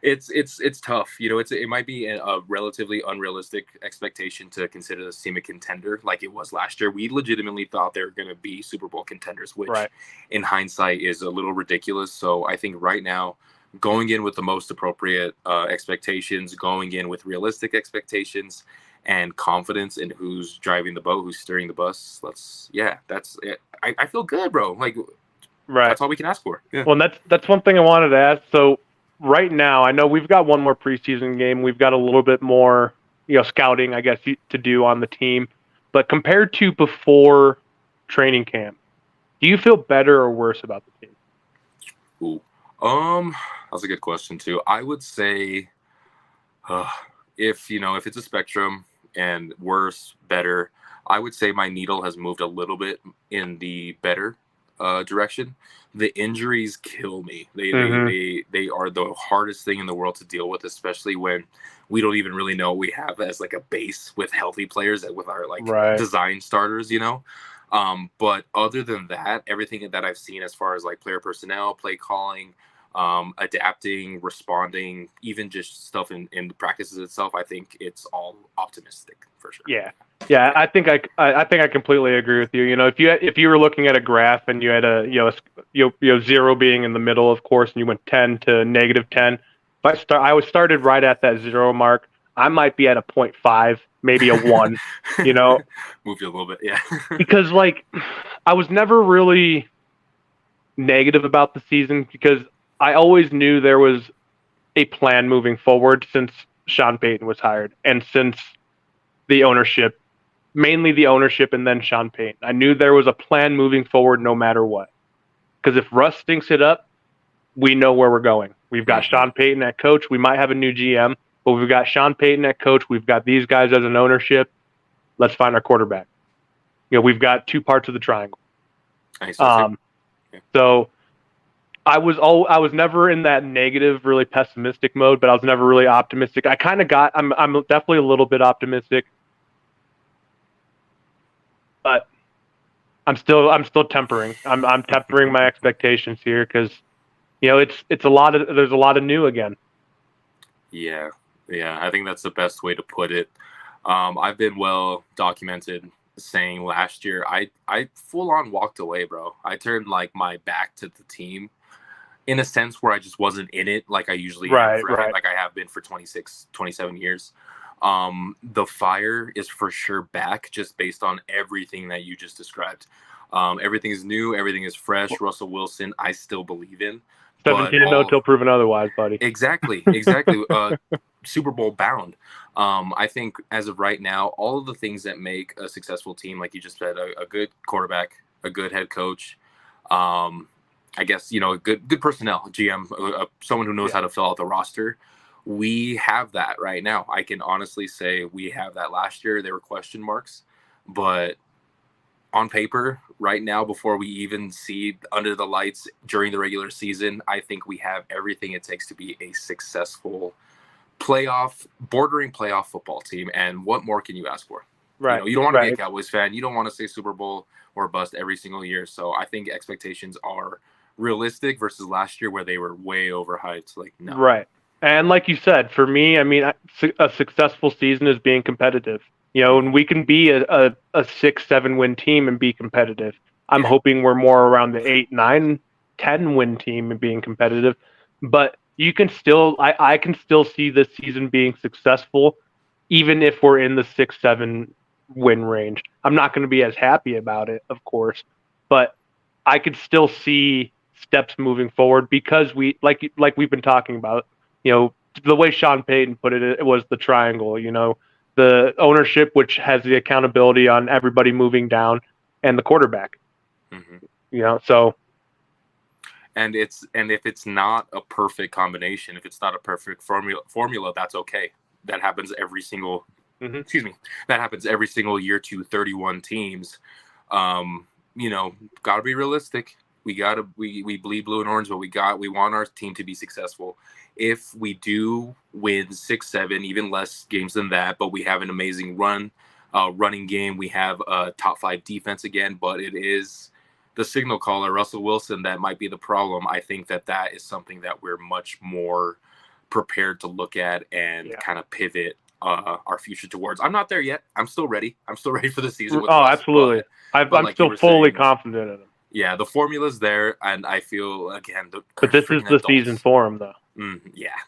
it's tough. It might be a relatively unrealistic expectation to consider this team a contender like it was last year. We legitimately thought they were going to be Super Bowl contenders, which in hindsight is a little ridiculous. So I think right now, going in with the most appropriate expectations, going in with realistic expectations and confidence in who's driving the boat, who's steering the bus. That's it. I feel good, bro. That's all we can ask for. Yeah. Well, that's one thing I wanted to ask. So right now, I know we've got one more preseason game. We've got a little bit more, scouting, I guess, to do on the team. But compared to before training camp, do you feel better or worse about the team? Ooh. That's a good question too. I would say, if it's a spectrum and worse, better, I would say my needle has moved a little bit in the better direction. The injuries kill me. They are the hardest thing in the world to deal with, especially when we don't even really know what we have as like a base with healthy players with our design starters, But other than that, everything that I've seen as far as player personnel, play calling, adapting, responding, even just stuff in the practices itself, I think it's all optimistic for sure. Yeah. I think I completely agree with you. If you were looking at a graph and you had a 0 being in the middle, of course, and you went 10 to -10. If I was started right at that 0 mark, I might be at a 0.5, maybe a 1. Move you a little bit, yeah. Because I was never really negative about the season because I always knew there was a plan moving forward since Sean Payton was hired and since the ownership, mainly the ownership and then Sean Payton. I knew there was a plan moving forward no matter what. Because if Russ stinks it up, we know where we're going. We've got Sean Payton at coach. We might have a new GM, but we've got Sean Payton at coach. We've got these guys as an ownership. Let's find our quarterback. We've got 2 parts of the triangle. So I was never in that negative, really pessimistic mode, but I was never really optimistic. I'm definitely a little bit optimistic, but I'm still tempering. I'm tempering my expectations here because it's a lot of there's a lot of new again. Yeah, I think that's the best way to put it. I've been well documented saying last year I full on walked away, bro. I turned like my back to the team in a sense where I just wasn't in it like I usually am like I have been for 26, 27 years. The fire is for sure back just based on everything that you just described. Everything is new, everything is fresh. Russell Wilson, I still believe in. 17-0 till proven otherwise, buddy. Exactly. Super Bowl bound. I think as of right now, all of the things that make a successful team, like you just said, a good quarterback, a good head coach, I guess, good personnel, GM, someone who knows how to fill out the roster. We have that right now. I can honestly say we have that. Last year. There were question marks, but on paper right now, before we even see under the lights during the regular season, I think we have everything it takes to be a successful bordering playoff football team. And what more can you ask for? Right. You don't want to be a Cowboys fan. You don't want to say Super Bowl or bust every single year. So I think expectations are realistic versus last year where they were way overhyped. Like, no. Right. And like you said, for me, I mean, a successful season is being competitive. And we can be a 6-7 win team and be competitive. I'm hoping we're more around the 8, 9, 10 win team and being competitive. But you can still, I can still see this season being successful, even if we're in the 6-7 win range. I'm not going to be as happy about it, of course, but I could still see steps moving forward because we, like we've been talking about, the way Sean Payton put it, it was the triangle, the ownership, which has the accountability on everybody moving down, and the quarterback. So. And if it's not a perfect combination, if it's not a perfect formula, that's okay. That happens every single. Excuse me. That happens every single year to 31 teams. Got to be realistic. We bleed blue and orange, but we want our team to be successful. If we do win 6-7, even less games than that, but we have an amazing running game, we have a top 5 defense again, but it is the signal caller, Russell Wilson, that might be the problem. I think that is something that we're much more prepared to look at and kind of pivot our future towards. I'm not there yet. I'm still ready. I'm still ready for the season. Absolutely. I'm like still fully confident in him. Yeah, the formula's there, and I feel, again... But this is the season for him, though.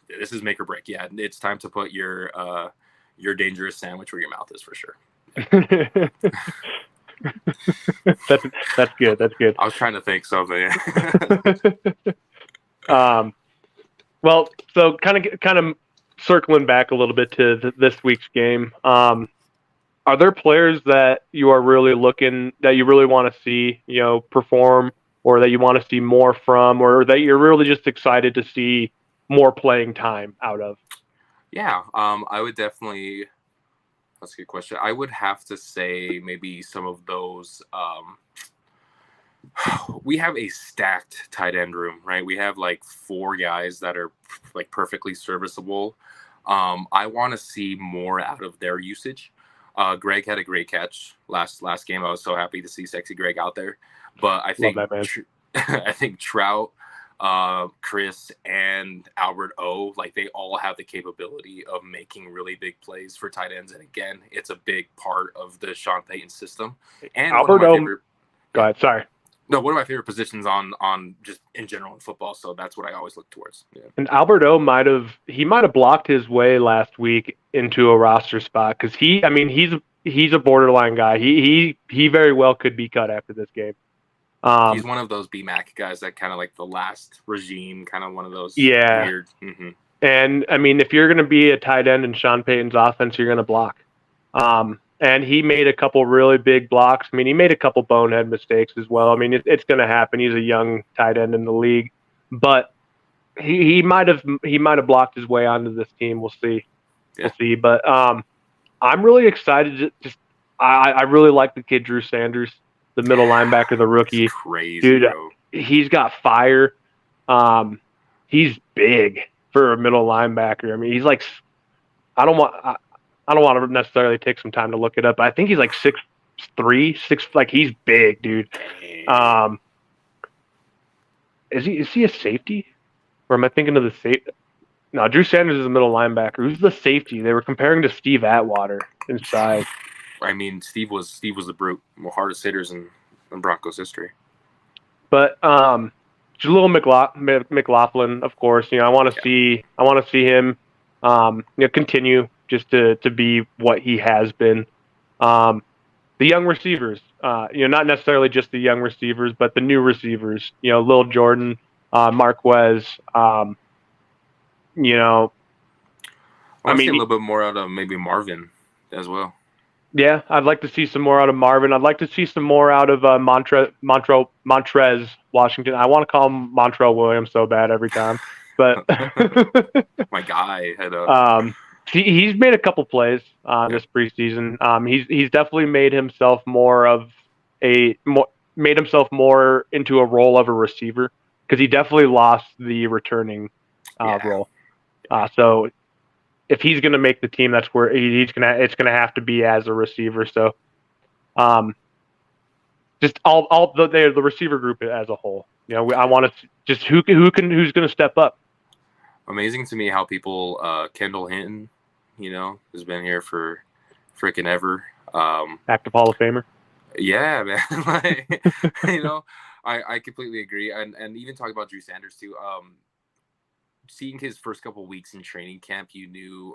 This is make or break. Yeah, it's time to put your dangerous sandwich where your mouth is, for sure. That's good. That's good. I was trying to think something. Well, so kind of circling back a little bit to this week's game. Are there players that you are really that you really want to see, perform, or that you want to see more from, or that you're really just excited to see more playing time out of? Yeah, I would definitely. That's a good question. I would have to say maybe some of those. We have a stacked tight end room, right? We have like 4 guys that are like perfectly serviceable. I want to see more out of their usage. Greg had a great catch last game. I was so happy to see Sexy Greg out there. But I think I think Trout, Chris, and Albert O, like they all have the capability of making really big plays for tight ends. And again, it's a big part of the Sean Payton system. And Albert O. Go ahead. Sorry. No, one of my favorite positions on just in general in football. So that's what I always look towards. Yeah. And Albert O might have blocked his way last week into a roster spot because he's a borderline guy. He very well could be cut after this game. He's one of those BMAC guys that kind of like the last regime, kind of one of those weird. Mm-hmm. And I mean, if you're going to be a tight end in Sean Payton's offense, you're going to block. And he made a couple really big blocks. I mean, he made a couple bonehead mistakes as well. I mean, it's going to happen. He's a young tight end in the league, but he might have blocked his way onto this team. We'll see. Yeah. We'll see. But I'm really excited. I really like the kid Drew Sanders, the middle linebacker, the rookie. It's crazy, dude. Bro. He's got fire. He's big for a middle linebacker. I mean, he's like, I don't want to necessarily take some time to look it up, but I think he's like 6'3", like he's big, dude. Is he a safety? Or am I thinking of the safety? No, Drew Sanders is a middle linebacker. Who's the safety? They were comparing to Steve Atwater in size. I mean, Steve was the brute, one of the hardest hitters in Broncos history. But Jaleel McLaughlin, of course. I want to see him, continue just to be what he has been. The young receivers, not necessarily just the young receivers, but the new receivers. Lil Jordan, Marquez. I see a little bit more out of maybe Marvin as well. Yeah, I'd like to see some more out of Marvin. I'd like to see some more out of Montrez Washington. I want to call him Montrell Williams so bad every time, but my guy had he's made a couple plays this preseason. He's definitely made himself more into a role of a receiver because he definitely lost the returning role. So if he's going to make the team, that's where it's going to have to be as a receiver. So, just all the receiver group as a whole. I want to just who's going to step up. Amazing to me how people Kendall Hinton, has been here for freaking ever. Active Hall of Famer. Yeah, man. I completely agree, and even talk about Drew Sanders too. Seeing his first couple weeks in training camp,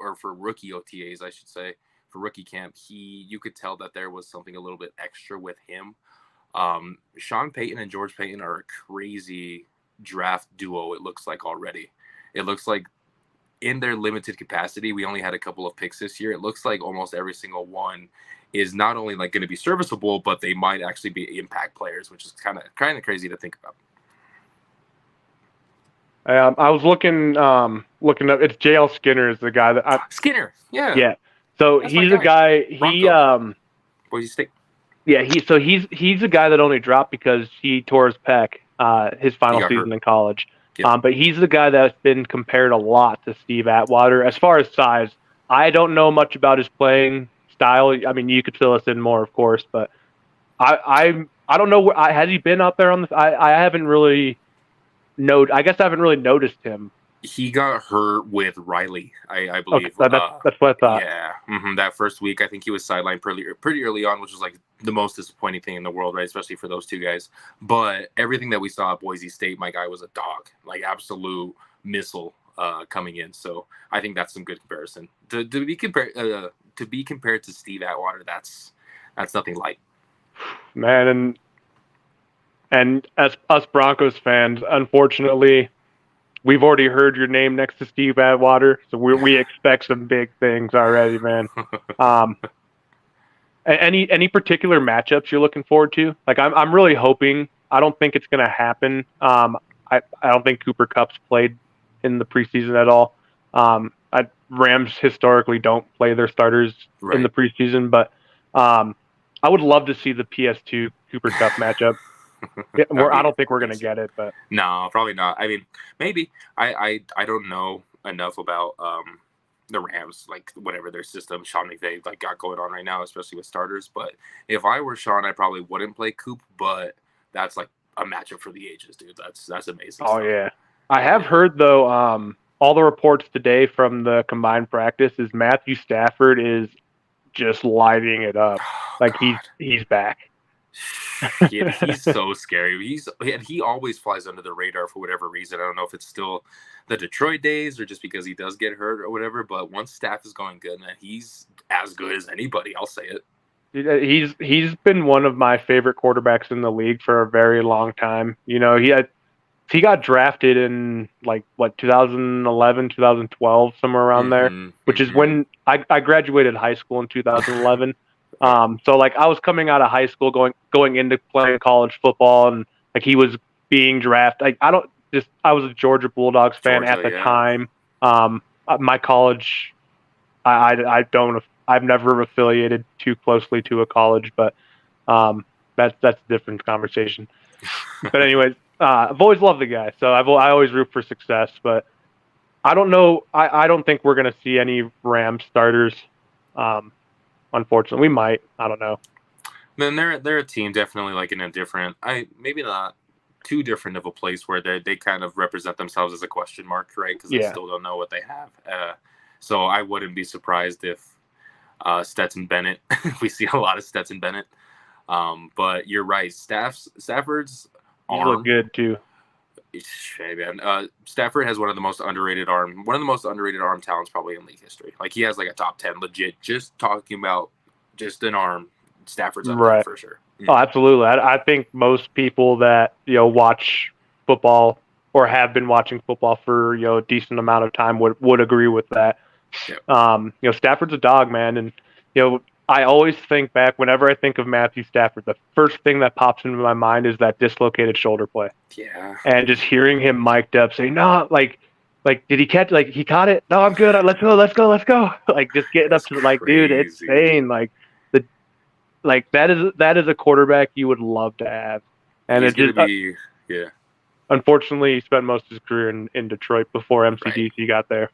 or for rookie OTAs, I should say, for rookie camp, you could tell that there was something a little bit extra with him. Sean Payton and George Payton are a crazy draft duo. It looks like already. It looks like in their limited capacity, we only had a couple of picks this year. It looks like almost every single one is not only like going to be serviceable, but they might actually be impact players, which is kind of crazy to think about. I was looking up. It's JL Skinner is the guy that Skinner. Yeah. Yeah. So that's he's a guy. Boise State. Yeah. He's a guy that only dropped because he tore his pec his final season in college. Yep. But he's the guy that's been compared a lot to Steve Atwater as far as size. I don't know much about his playing style. I mean, you could fill us in more, of course, but I don't know where has he been out there on the. I haven't really. I guess I haven't really noticed him. He got hurt with Riley, I believe. Okay, that's what I thought. Yeah, that first week, I think he was sidelined pretty early on, which was like the most disappointing thing in the world, right? Especially for those two guys. But everything that we saw at Boise State, my guy was a dog, like absolute missile coming in. So I think that's some good comparison. To be compared to Steve Atwater, that's nothing light. Man, and as us Broncos fans, unfortunately, we've already heard your name next to Steve Atwater, so we expect some big things already, man. Any particular matchups you're looking forward to? Like, I'm really hoping. I don't think it's going to happen. I don't think Cooper Kupp's played in the preseason at all. Rams historically don't play their starters in the preseason, but I would love to see the PS2 Cooper Kupp matchup. I don't think we're going to get it, but no, probably not. I mean, maybe. I don't know enough about the Rams, like whatever their system Sean McVay got going on right now, especially with starters. But if I were Sean, I probably wouldn't play Coop. But that's like a matchup for the ages, dude. That's amazing. Oh stuff. Yeah, I have heard though. All the reports today from the combined practice is Matthew Stafford is just lighting it up. Like he's back. Yeah, he's so scary. He always flies under the radar for whatever reason. I don't know if it's still the Detroit days or just because he does get hurt or whatever. But once Staff is going good, man, he's as good as anybody. I'll say it. He's been one of my favorite quarterbacks in the league for a very long time. He got drafted in 2011, 2012, somewhere around there, which is when I graduated high school in 2011. So I was coming out of high school going into playing college football, and he was being drafted. I was a Georgia Bulldogs fan at the time. My college, I've never affiliated too closely to a college, but that's a different conversation. But anyways, I've always loved the guy, so I always root for success. But I don't know. I don't think we're gonna see any Rams starters. Unfortunately, we might. I don't know. Then they're a team definitely like in a different, maybe not too different of a place where they kind of represent themselves as a question mark, right? Because they Yeah. still don't know what they have. So I wouldn't be surprised if Stetson Bennett, we see a lot of Stetson Bennett. But you're right, Stafford's He looked arm. good too. Man. Stafford has one of the most underrated arm talents probably in league history. Like he has like a top 10 legit. Just talking about just an arm, Stafford's up there Right. for sure. Oh, absolutely. I think most people that watch football or have been watching football for a decent amount of time would agree with that. Yep. Stafford's a dog, man, and I always think back whenever I think of Matthew Stafford, the first thing that pops into my mind is that dislocated shoulder play. Yeah. And just hearing him mic'd up say, "No, like did he catch? Like he caught it? No, I'm good. Let's go. Like just getting That's up to dude, it's crazy. insane. That is a quarterback you would love to have. And He's it gonna just be unfortunately he spent most of his career in Detroit before MCDC right. got there.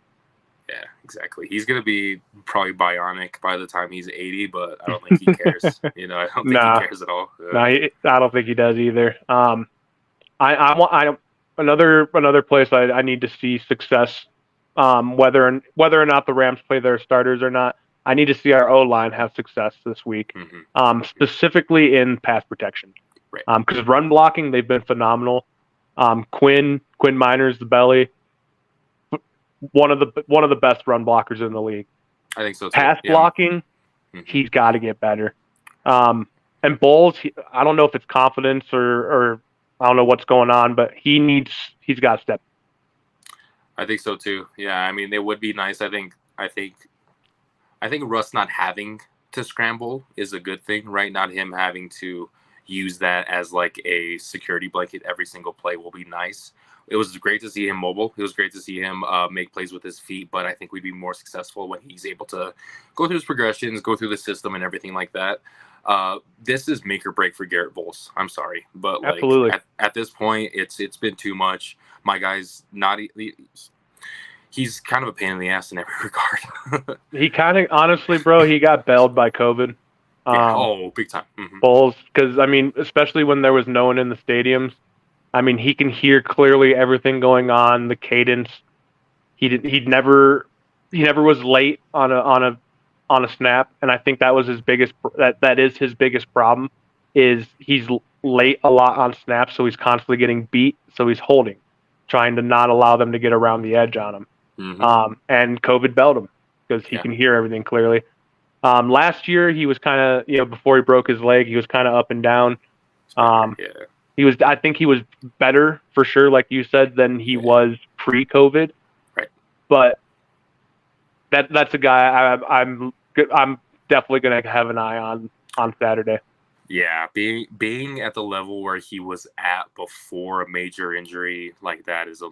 Yeah, exactly. He's gonna be probably bionic by the time he's 80, but I don't think he cares. I don't think he cares at all. I don't think he does either. I another place I need to see success. Whether or not the Rams play their starters or not, I need to see our O line have success this week. Specifically in pass protection. Right. Because run blocking they've been phenomenal. Quinn Miners, the belly, one of the best run blockers in the league. I think so too. Pass blocking, he's got to get better. And Bowles, I don't know if it's confidence or I don't know what's going on, but he's got to step. I think so too. Yeah, I mean, it would be nice. I think Russ not having to scramble is a good thing, right? Not him having to use that as like a security blanket every single play will be nice. It was great to see him mobile. It was great to see him make plays with his feet, but I think we'd be more successful when he's able to go through his progressions, go through the system and everything like that. This is make or break for Garrett Bowles. I'm sorry, but like at this point, it's been too much. My guy's not. He's kind of a pain in the ass in every regard. He kind of, honestly, bro, he got bailed by COVID. Big time. Bowles, because I mean, especially when there was no one in the stadiums. I mean, he can hear clearly everything going on, the cadence. He never was late on a snap, and I think that was his biggest that is his biggest problem is he's late a lot on snaps, so he's constantly getting beat, so he's holding, trying to not allow them to get around the edge on him. And COVID bailed him because he can hear everything clearly. Last year he was kind of, before he broke his leg, he was kind of up and down. I think he was better for sure, like you said, than he was pre-COVID. Right. But that's a guy I'm definitely going to have an eye on Saturday. Yeah, being at the level where he was at before a major injury like that is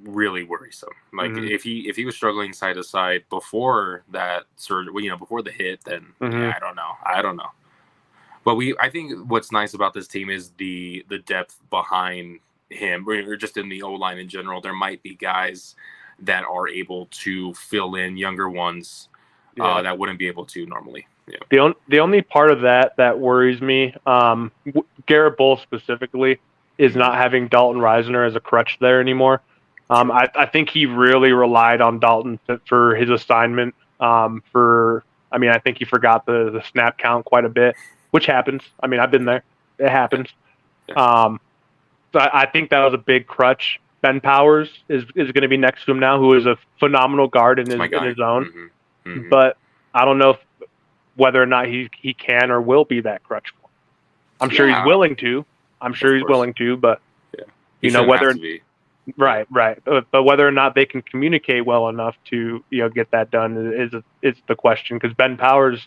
really worrisome. Like if he was struggling side to side before that surgery, before the hit, then I don't know. But I think what's nice about this team is the depth behind him, or just in the O-line in general. There might be guys that are able to fill in younger ones that wouldn't be able to normally. Yeah. The only part of that worries me, Garrett Bowles specifically, is not having Dalton Risner as a crutch there anymore. I think he really relied on Dalton for his assignment. I think he forgot the snap count quite a bit, which happens. I mean, I've been there. It happens. So I think that was a big crutch. Ben Powers is going to be next to him now, who is a phenomenal guard in his own. But I don't know whether or not he can or will be that crutch for him. I'm sure he's willing to. But whether right. But whether or not they can communicate well enough to get that done is the question. Because Ben Powers,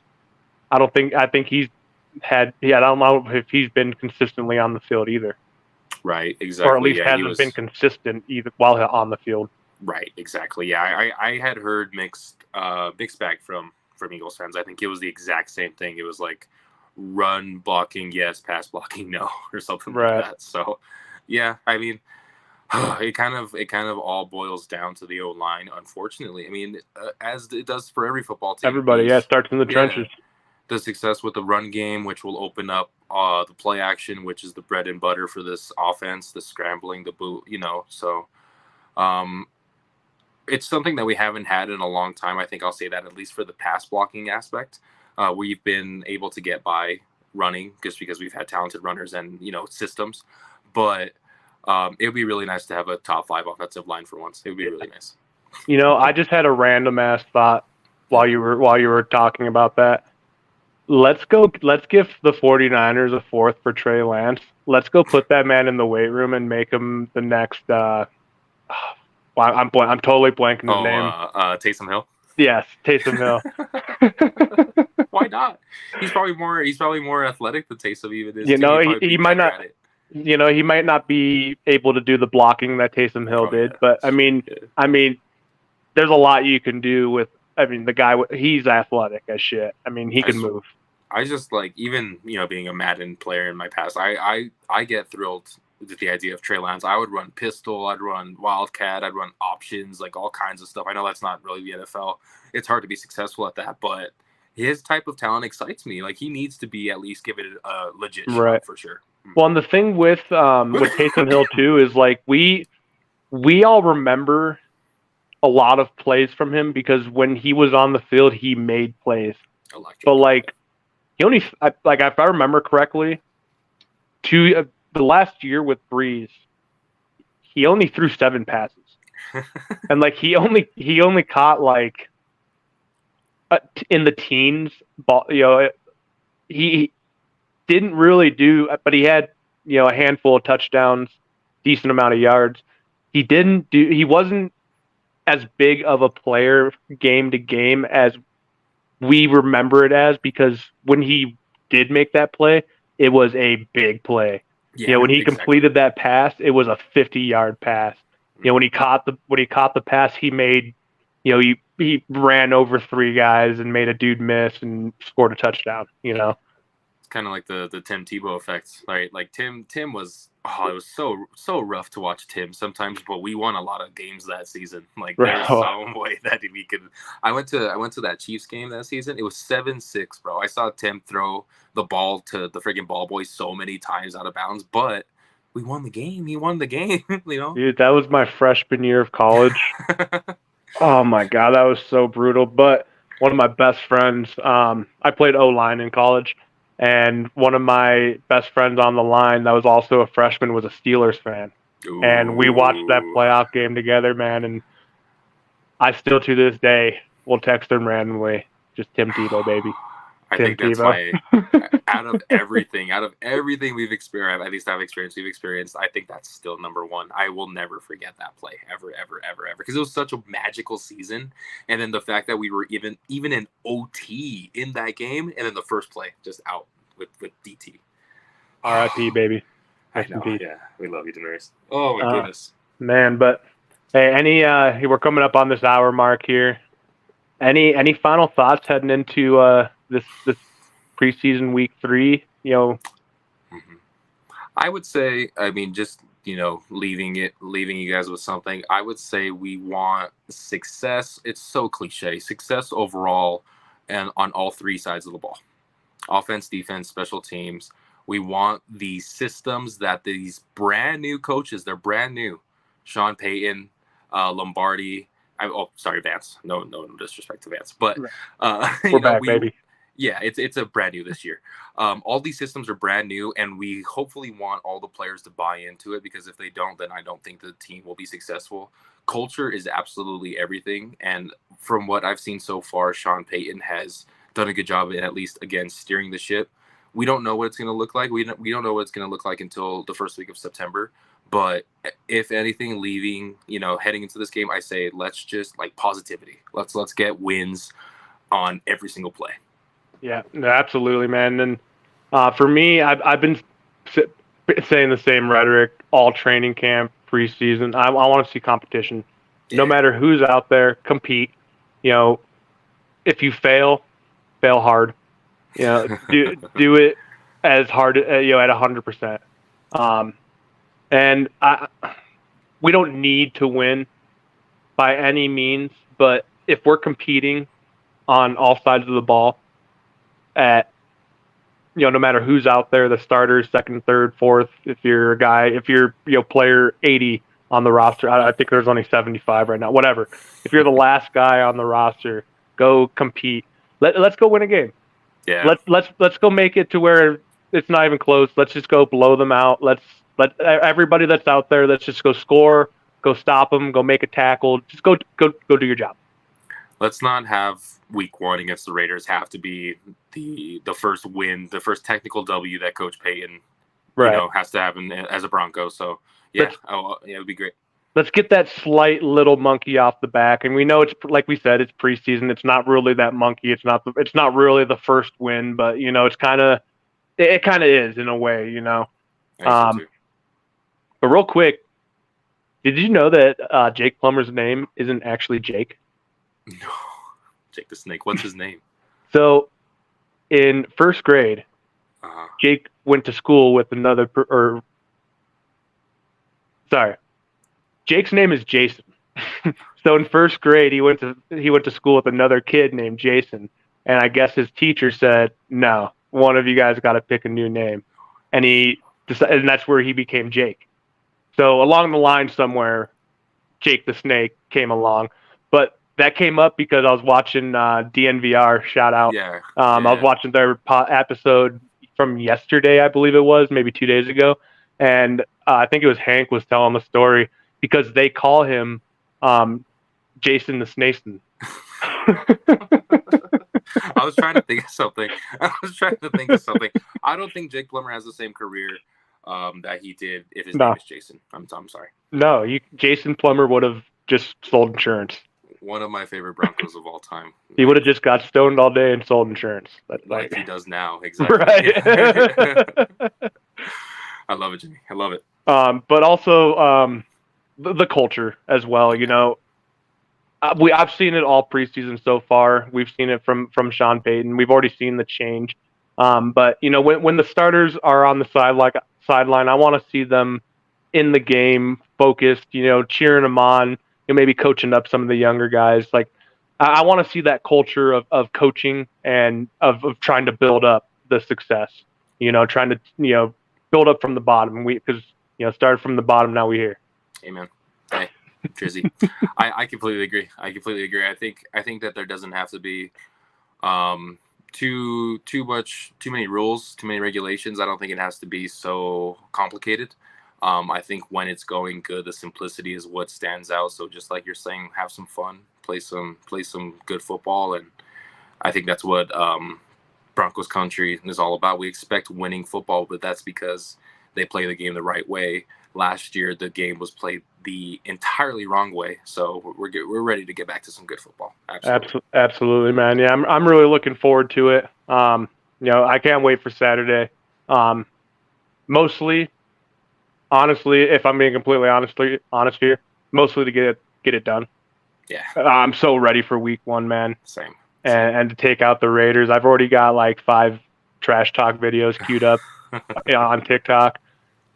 I think he's had. I don't know if he's been consistently on the field either. Right, exactly. Or at least hasn't been consistent either while on the field. Right, exactly. Yeah, I had heard mixed bag from Eagles fans. I think it was the exact same thing. It was like run blocking, yes, pass blocking, no, or something like that. So, yeah, I mean, it kind of all boils down to the O-line, unfortunately. I mean, as it does for every football team. Everybody, starts in the trenches. the success with the run game, which will open up the play action, which is the bread and butter for this offense, the scrambling, the boot, So it's something that we haven't had in a long time. I think I'll say that at least for the pass blocking aspect. We've been able to get by running just because we've had talented runners and, systems. But it would be really nice to have a top 5 offensive line for once. It would be really nice. I just had a random ass thought while you were talking about that. Let's give the 49ers a 4th for Trey Lance. Let's go put that man in the weight room and make him the next I'm totally blanking his name. Taysom Hill. Yes, Taysom Hill. Why not? He's probably more athletic than Taysom even is. He might not. He might not be able to do the blocking that Taysom Hill did, but I mean, there's a lot you can do with. I mean, the guy, he's athletic as shit. I mean, he can move. I just even being a Madden player in my past, I get thrilled with the idea of Trey Lance. I would run pistol, I'd run wildcat, I'd run options, all kinds of stuff. I know that's not really the NFL. It's hard to be successful at that, but his type of talent excites me. He needs to be at least give it a legit shot for sure. Well, and the thing with Taysom Hill too is we all remember a lot of plays from him because when he was on the field, he made plays. But he only if I remember correctly, the last year with Breeze, he only threw 7 passes, and he only caught in the teens. Ball, he didn't really do, but he had a handful of touchdowns, decent amount of yards. He wasn't as big of a player game to game as we remember it as, because when he did make that play, it was a big play. Yeah, when he completed that pass, it was a 50-yard pass. When he caught the pass, he made, he ran over 3 guys and made a dude miss and scored a touchdown. It's kind of like the Tim Tebow effect, right? Tim was, it was so rough to watch Tim sometimes, but we won a lot of games that season. There's some way that we could. I went to that Chiefs game that season. It was 7-6, bro. I saw Tim throw the ball to the freaking ball boy so many times out of bounds, but we won the game. He won the game. Dude, that was my freshman year of college. Oh my God, that was so brutal. But one of my best friends, I played O-line in college. And one of my best friends on the line that was also a freshman was a Steelers fan. Ooh. And we watched that playoff game together, man. And I still, to this day, will text him randomly, just Tim Tebow, baby. I think that's out of everything we've experienced, at least we've experienced, I think that's still number one. I will never forget that play, ever, because it was such a magical season. And then the fact that we were even in OT in that game, and then the first play just out with DT. R.I.P. baby. I know. Yeah, we love you, Daenerys. Oh my goodness, man. But hey, we're coming up on this hour mark here. Any final thoughts heading into this preseason week 3? I would say, just leaving you guys with something. I would say we want success. It's so cliche. Success overall, and on all 3 sides of the ball: offense, defense, special teams. We want the systems that these brand new coaches, they're brand new. Sean Payton, Lombardi. Sorry, Vance. No disrespect to Vance, but we're back, baby. Yeah, it's a brand new this year. All these systems are brand new, and we hopefully want all the players to buy into it, because if they don't, then I don't think the team will be successful. Culture is absolutely everything, and from what I've seen so far, Sean Payton has done a good job at least, again, steering the ship. We don't know what it's going to look like. We don't know what it's going to look like until the first week of September. But if anything, heading into this game, I say let's just positivity. Let's get wins on every single play. Yeah, absolutely, man. And for me, I've been saying the same rhetoric all training camp, preseason. I want to see competition. Yeah. No matter who's out there, compete. If you fail hard. Do it as hard at 100%. And we don't need to win by any means, but if we're competing on all sides of the ball, at, no matter who's out there, the starters, second, third, fourth, if you're player 80 on the roster, I think there's only 75 right now, whatever. If you're the last guy on the roster, go compete. Let's go win a game. Yeah. Let's go make it to where it's not even close. Let's just go blow them out. Let everybody that's out there, let's just go score, go stop them, go make a tackle. Just go do your job. Let's not have week 1 against the Raiders have to be the first win, the first technical W that Coach Payton has to have as a Bronco. So yeah, it would be great. Let's get that slight little monkey off the back, and we know it's like we said, it's preseason. It's not really that monkey. It's not really the first win, but it's kind of is in a way, So But real quick, did you know that Jake Plummer's name isn't actually Jake? No, Jake the Snake. What's his name? So, in first grade, Jake went to school with another. Jake's name is Jason. So in first grade, he went to school with another kid named Jason, and I guess his teacher said, "No, one of you guys got to pick a new name," and and that's where he became Jake. So along the line somewhere, Jake the Snake came along, but that came up because I was watching DNVR, shout out. Yeah. I was watching their episode from yesterday, I believe it was, maybe 2 days ago. And I think it was Hank was telling the story because they call him Jason the Snason. I was trying to think of something. I don't think Jake Plummer has the same career that he did if his name is Jason. I'm sorry. No, Jason Plummer would have just sold insurance. One of my favorite Broncos of all time. He would have just got stoned all day and sold insurance. Like he does now, exactly. Right. I love it, Jimmy. I love it. But also the culture as well. I've seen it all preseason so far. We've seen it from Sean Payton. We've already seen the change. But when the starters are on the sideline, I want to see them in the game, focused. Cheering them on. Maybe coaching up some of the younger guys. Like I want to see that culture of coaching and of trying to build up the success. Trying to build up from the bottom. Because started from the bottom. Now we're here. Amen. Hey, Trizzy. I completely agree. I think that there doesn't have to be too many rules, too many regulations. I don't think it has to be so complicated. I think when it's going good, the simplicity is what stands out. So just like you're saying, have some fun, play some good football, and I think that's what Broncos country is all about. We expect winning football, but that's because they play the game the right way. Last year, the game was played the entirely wrong way. So we're ready to get back to some good football. Absolutely, man. Yeah, I'm really looking forward to it. I can't wait for Saturday. Mostly. Honestly, if I'm being completely honest here, mostly to get it done. Yeah. I'm so ready for week 1, man. Same. And to take out the Raiders. I've already got like 5 trash talk videos queued up on TikTok.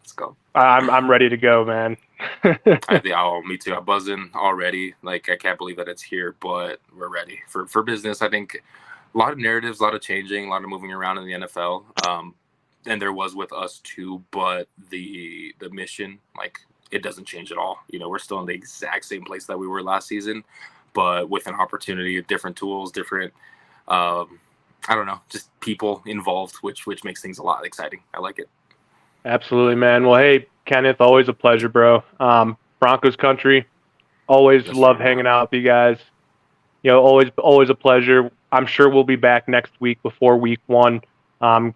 Let's go. I'm ready to go, man. Me too. I'm buzzing already. Like I can't believe that it's here, but we're ready for business. I think a lot of narratives, a lot of changing, a lot of moving around in the NFL. And there was with us too, but the mission, like it doesn't change at all. We're still in the exact same place that we were last season, but with an opportunity, different tools, different, I don't know, just people involved, which makes things a lot exciting. I like it. Absolutely, man. Well, hey, Kenneth, always a pleasure, bro. Broncos country, always love hanging out with you guys. Always a pleasure. I'm sure we'll be back next week before week 1.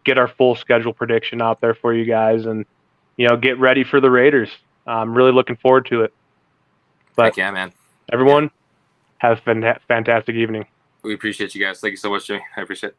Get our full schedule prediction out there for you guys, and get ready for the Raiders. I'm really looking forward to it. But yeah, man. Everyone, have a fantastic evening. We appreciate you guys. Thank you so much, Jimmy. I appreciate it.